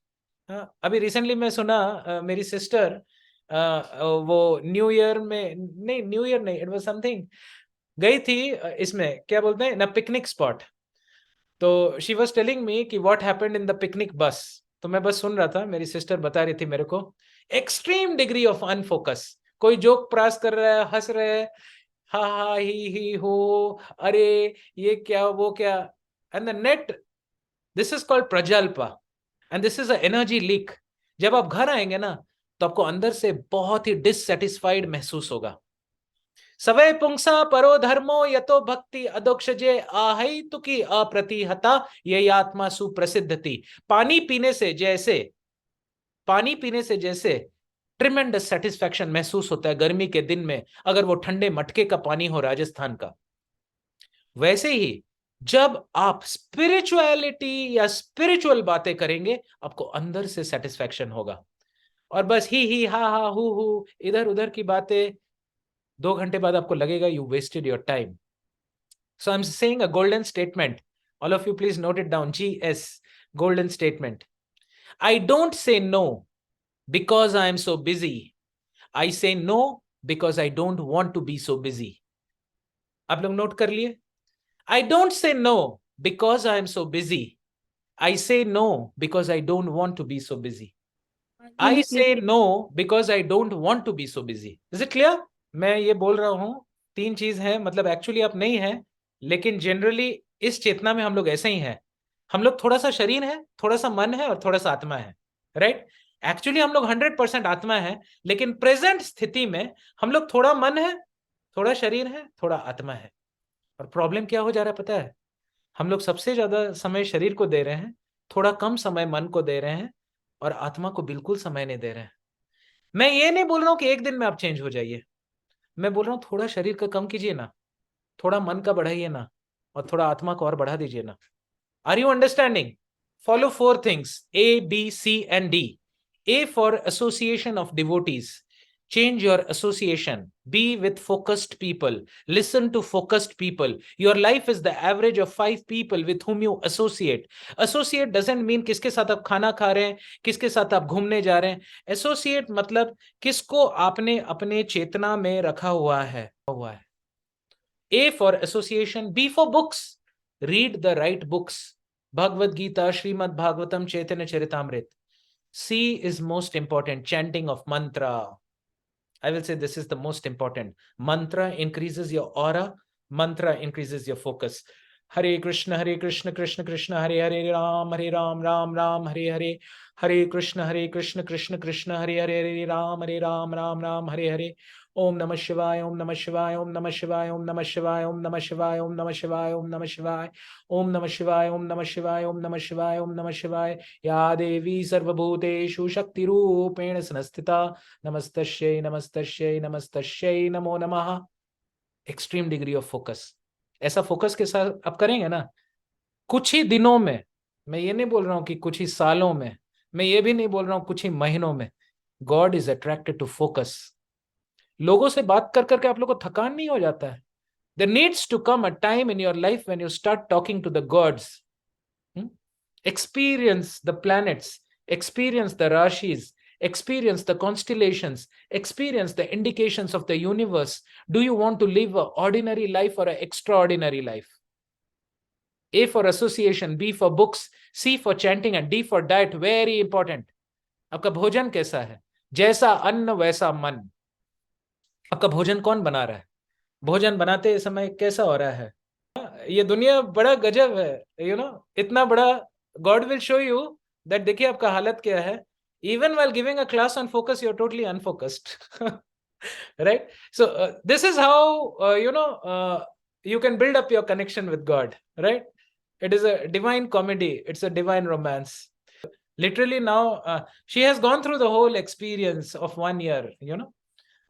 हाँ, अभी रिसेंटली मैं सुना, मेरी सिस्टर वो न्यू ईयर में, नहीं न्यू ईयर नहीं, इट वाज समथिंग, गई थी इसमें क्या बोलते हैं ना, पिकनिक स्पॉट। तो शी वाज टेलिंग मी कि what happened in the picnic बस। तो मैं बस सुन रहा था, मेरी सिस्टर बता रही थी मेरे को, एक्सट्रीम डिग्री ऑफ अनफोकस। कोई जोक प्रास कर रहा है, हंस रहे हैं, हा हा ही हो, अरे ये क्या वो क्या, and the net, this is called प्रजल्पा, and this is a energy leak. जब आप घर आएंगे ना तो आपको अंदर से बहुत ही डिससेटिस्फाइड महसूस होगा। सवै पुंसा परो धर्मो यतो भक्ति अदोक्षजे आहै तुकी अप्रतिहता ये आत्मा सुप्रसिद्ध थी। पानी पीने से जैसे ट्रिमेंडस सेटिस्फैक्शन महसूस होता है गर्मी के दिन में, अगर वो ठंडे मटके का पानी हो राजस्थान का, वैसे ही जब आप स्पिरिचुअलिटी या स्पिरिचुअल बातें करेंगे आपको अंदर से सेटिस्फैक्शन होगा। और बस ही हा हा हु इधर उधर की बातें, 2 घंटे बाद आपको लगेगा you wasted your time. So I am saying a golden statement, all of you please note it down, GS, golden statement. I don't say no because I am so busy, I say no because I don't want to be so busy. आप लोग note कर लिए? I don't say no because I am so busy. I say no because I don't want to be so busy. I say no because I don't want to be so busy. Is it clear? मैं ये बोल रहा हूं 3 चीज है, मतलब actually आप नहीं है, लेकिन जनरली इस चेतना में हम लोग ऐसे ही हैं। हम लोग थोड़ा सा शरीर है, थोड़ा सा मन है और थोड़ा सा आत्मा है, राइट? एक्चुअली हम लोग 100% आत्मा है, लेकिन प्रेजेंट स्थिति में हम लोग थोड़ा मन है, थोड़ा शरीर है, थोड़ा आत्मा है। और प्रॉब्लम क्या हो जा रहा है पता है? हम लोग सबसे ज्यादा समय शरीर को दे रहे हैं, थोड़ा कम समय मन को दे रहे हैं, और आत्मा को बिल्कुल समय नहीं दे रहे हैं। मैं ये नहीं बोल रहा हूं कि एक दिन में आप चेंज हो जाइए, मैं बोल रहा हूं थोड़ा शरीर का कम कीजिए ना, थोड़ा मन का बढ़ाइए ना, और थोड़ा आत्मा को और बढ़ा दीजिए ना। Are you understanding? Follow 4 things, A, B, C and D. A for association of devotees. Change your association. Be with focused people. Listen to focused people. Your life is the average of 5 people with whom you associate. Associate doesn't mean किसके साथ आप खाना खा रहे हैं, किसके साथ आप घूमने जा रहे हैं। Associate मतलब किसको आपने अपने चेतना में रखा हुआ है। A for association, B for books. Read the right books. Bhagavad Gita, Srimad Bhagavatam, Chaitanya Charitamrita. C is most important, chanting of mantra. I will say this is the most important. Mantra increases your aura. Mantra increases your focus. Hare Krishna, Krishna Krishna, Hare Ram, Ram Ram, Hare Krishna, Krishna Krishna, Hare Ram, Ram Hare. Om Namah Shivaya, Om Namah Shivaya, Om Namah Shivaya, Om Namah Shivaya, Om Namah Shivaya, Om Namah Shivaya, Om Namah Shivaya, Om Namah Shivaya, Om Namah Shivaya, Om Namah Shivaya, Om Namah Shivaya. Ya Devi Sarvabhuteshu Shakti Rupena Sanstita. Namastashay, Namastashay, Namastashay, Namo Namaha. Extreme degree of focus. ऐसा focus के साथ आप करेंगे ना, कुछ ही दिनों में, मैं ये नहीं बोल रहा हूं कि कुछ ही सालों में, मैं ये भी नहीं बोल रहा हूं कुछ ही महीनों में, God is attracted to focus. लोगों से बात कर करके आप लोगों को थकान नहीं हो जाता है? There needs to come a time in your life when you start talking to the gods. Experience the planets, experience the rashis, experience the constellations, experience the indications of the universe. Do you want to live an ordinary life or an extraordinary life? A for association, B for books, C for chanting, and D for diet. Very important. आपका भोजन कैसा है? जैसा अन्न वैसा मन. आपका भोजन कौन बना रहा है? भोजन बनाते समय कैसा हो रहा है? ये दुनिया बड़ा गजब है, इतना बड़ा. God will show you that देखिए आपका हालत क्या है. Even while giving a class on focus, you're totally unfocused. Right? So this is how you can build up your connection with God. Right? It is a divine comedy. It's a divine romance. Literally now she has gone through the whole experience of 1 year.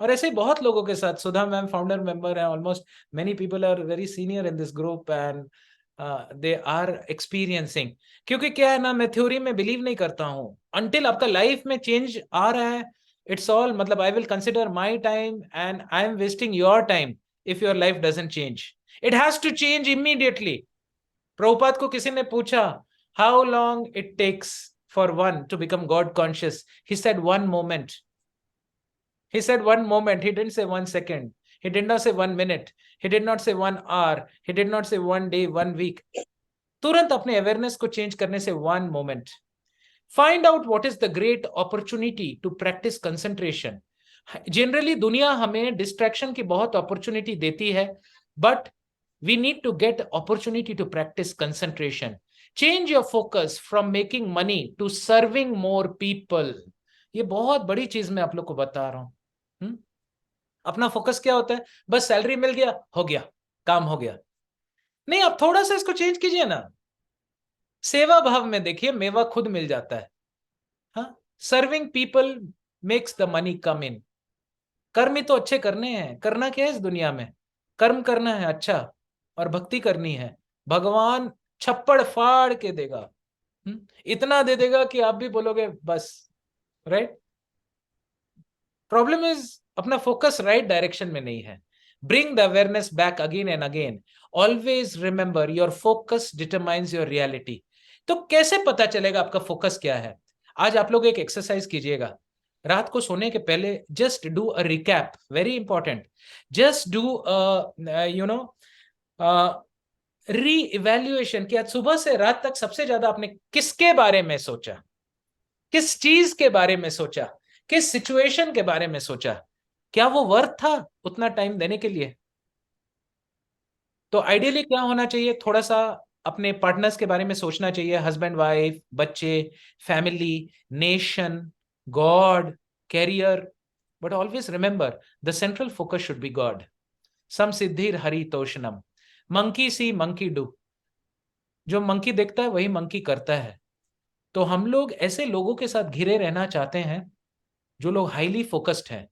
और ऐसे ही बहुत लोगों के साथ. Sudha ma'am founder member है. Almost many people are very senior in this group and they are experiencing. क्योंकि क्या है ना, मैं थ्योरी में बिलीव नहीं करता हूं. अनटिल आपका लाइफ में चेंज आ रहा है, इट्स ऑल, मतलब I will consider my time and I am wasting your time if your life doesn't change. It has to change immediately. Prabhupada को किसी ने पूछा, how long it takes for one to become God conscious? He said 1 moment. He said 1 moment. He didn't say 1 second. He did not say 1 minute. He did not say 1 hour. He did not say 1 day, 1 week. तुरंत अपने awareness को change करने से 1 moment. Find out what is the great opportunity to practice concentration. Generally दुनिया हमें distraction की बहुत opportunity देती है, but we need to get opportunity to practice concentration. Change your focus from making money to serving more people. ये बहुत बड़ी चीज मैं आप लोग को बता रहा हूं. अपना फोकस क्या होता है? बस सैलरी मिल गया, हो गया, काम हो गया. नहीं, आप थोड़ा सा इसको चेंज कीजिए ना. सेवा भाव में देखिए, मेवा खुद मिल जाता है. हाँ, serving people makes the money come in. कर्म ही तो अच्छे करने हैं. करना क्या है इस दुनिया में? कर्म करना है अच्छा, और भक्ति करनी है. भगवान छप्पड़ फाड़ के देगा. इतना दे देगा कि आप भी बोलोगे बस. राइट? प्रॉब्लम इज अपना फोकस राइट डायरेक्शन में नहीं है. Bring the awareness back again and again. Always remember your focus determines your reality. तो कैसे पता चलेगा आपका फोकस क्या है? आज आप लोग एक एक्सरसाइज कीजिएगा. रात को सोने के पहले just do a recap. Very important. Just do री इवैल्यूएशन कि आज सुबह से रात तक सबसे ज्यादा आपने किसके बारे में सोचा, किस चीज के बारे में सोचा, किस सिचुएशन के बारे में सोचा. क्या वो वर्थ था उतना टाइम देने के लिए? तो आइडियली क्या होना चाहिए? थोड़ा सा अपने पार्टनर्स के बारे में सोचना चाहिए. हस्बैंड, वाइफ, बच्चे, family, nation, God, career. But always remember the central focus should be God. सम सिद्धिर हरि तोषणम. Monkey see monkey do. जो मंकी देखता है वही मंकी करता है. तो हम लोग ऐसे लोगों के साथ घिरे रहना चाहते हैं जो लोग हाईली फोकस्ड हैं.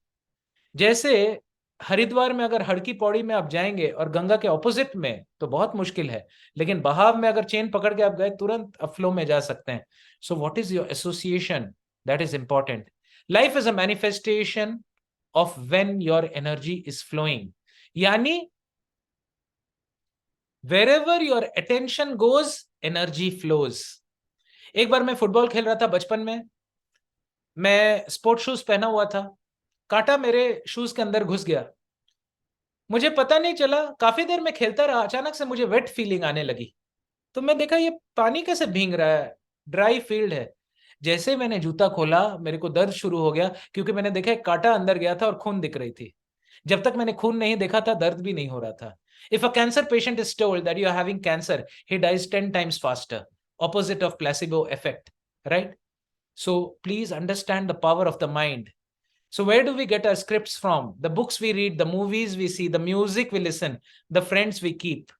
जैसे हरिद्वार में अगर हड़की पौड़ी में आप जाएंगे और गंगा के ऑपोजिट में तो बहुत मुश्किल है, लेकिन बहाव में अगर चेन पकड़ के आप गए तुरंत आप फ्लो में जा सकते हैं. So what is your association? That is important. Life is a manifestation of when your energy is flowing. यानी wherever your attention goes, energy flows. एक बार मैं फुटबॉल खेल रहा था बचपन में. मैं स्पोर्ट शूज पहना हुआ था. कांटा मेरे शूज के अंदर घुस गया. मुझे पता नहीं चला, काफी देर में खेलता रहा, अचानक से मुझे वेट फीलिंग आने लगी। तो मैं देखा ये पानी कैसे भीग रहा है, ड्राई फील्ड है। जैसे मैंने जूता खोला मेरे को दर्द शुरू हो गया, क्योंकि मैंने देखा एक कांटा अंदर गया था और खून दिख रही थी। जब तक मैंने खून नहीं देखा था दर्द भी नहीं हो रहा था। If a cancer patient is told that you are having cancer, he dies 10 times faster, opposite of placebo effect, right? So please understand the power of the mind. So where do we get our scripts from? The books we read, the movies we see, the music we listen, the friends we keep.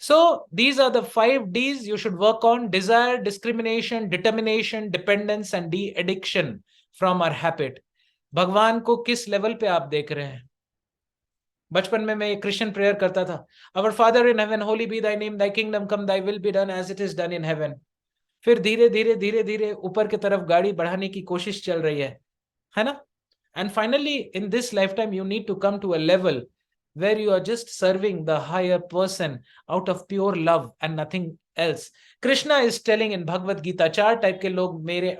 So these are the 5 D's you should work on: desire, discrimination, determination, dependence, and de-addiction from our habit. भगवान को किस level पे आप देख रहे हैं? बचपन में मैं एक क्रिश्चियन प्रेयर करता था, our father in heaven, holy be thy name, thy kingdom come, thy will be done as it is done in heaven. फिर धीरे धीरे धीरे धीरे ऊपर की तरफ गाड़ी बढ़ाने की कोशिश चल रही है ना? And finally in this life time you need to come to a level where you are just serving the higher person out of pure love and nothing else. Krishna is telling in Bhagavad Gita, 4 type के लोग मेरे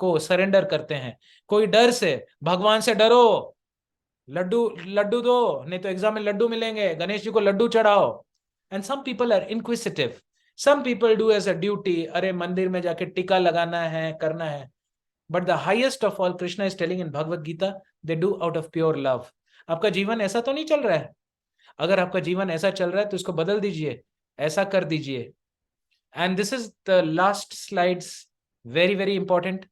को surrender करते हैं। कोई डर से, भगवान से डरो, लड्डू लड्डू दो, नहीं तो एग्जाम में लड्डू मिलेंगे, गणेश जी को लड्डू चढ़ाओ। And some people are inquisitive, some people do as a duty, अरे मंदिर में जाके टीका लगाना है, करना है। But the highest of all, Krishna is telling in Bhagavad Gita, they do out of pure love. आपका जीवन ऐसा तो नहीं चल रहा है? अगर आपका जीवन ऐसा चल रहा है तो इसको बदल दीजिए, ऐसा कर दीजिए। And this is the last slides, very very important.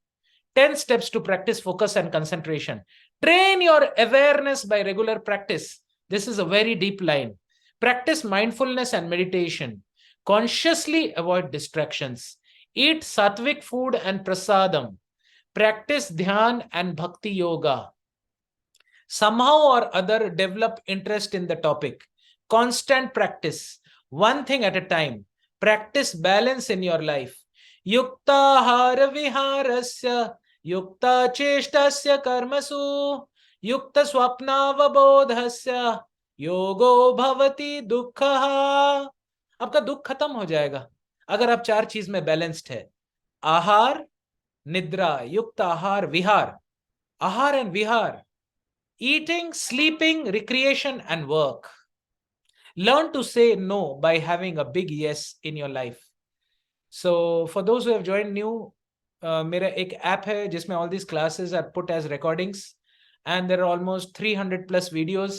10 steps to practice focus and concentration. Train your awareness by regular practice. This is a very deep line. Practice mindfulness and meditation. Consciously avoid distractions. Eat sattvic food and prasadam. Practice dhyan and bhakti yoga. Somehow or other develop interest in the topic. Constant practice, one thing at a time. Practice balance in your life. युक्ताहार विहारस्य युक्ता चेष्टस्य कर्मसु युक्त स्वप्नावबोधस्य योगो भवति दुःखः। आपका दुख खत्म हो जाएगा अगर आप 4 चीज में बैलेंस्ड है। आहार, निद्रा, युक्त आहार, विहार, आहार and Vihar, eating, sleeping, recreation, and work. Learn to say no by having a big yes in your life. So for those who have joined new, मेरा एक ऐप है जिसमें all these classes are put as recordings and there are almost 300 plus videos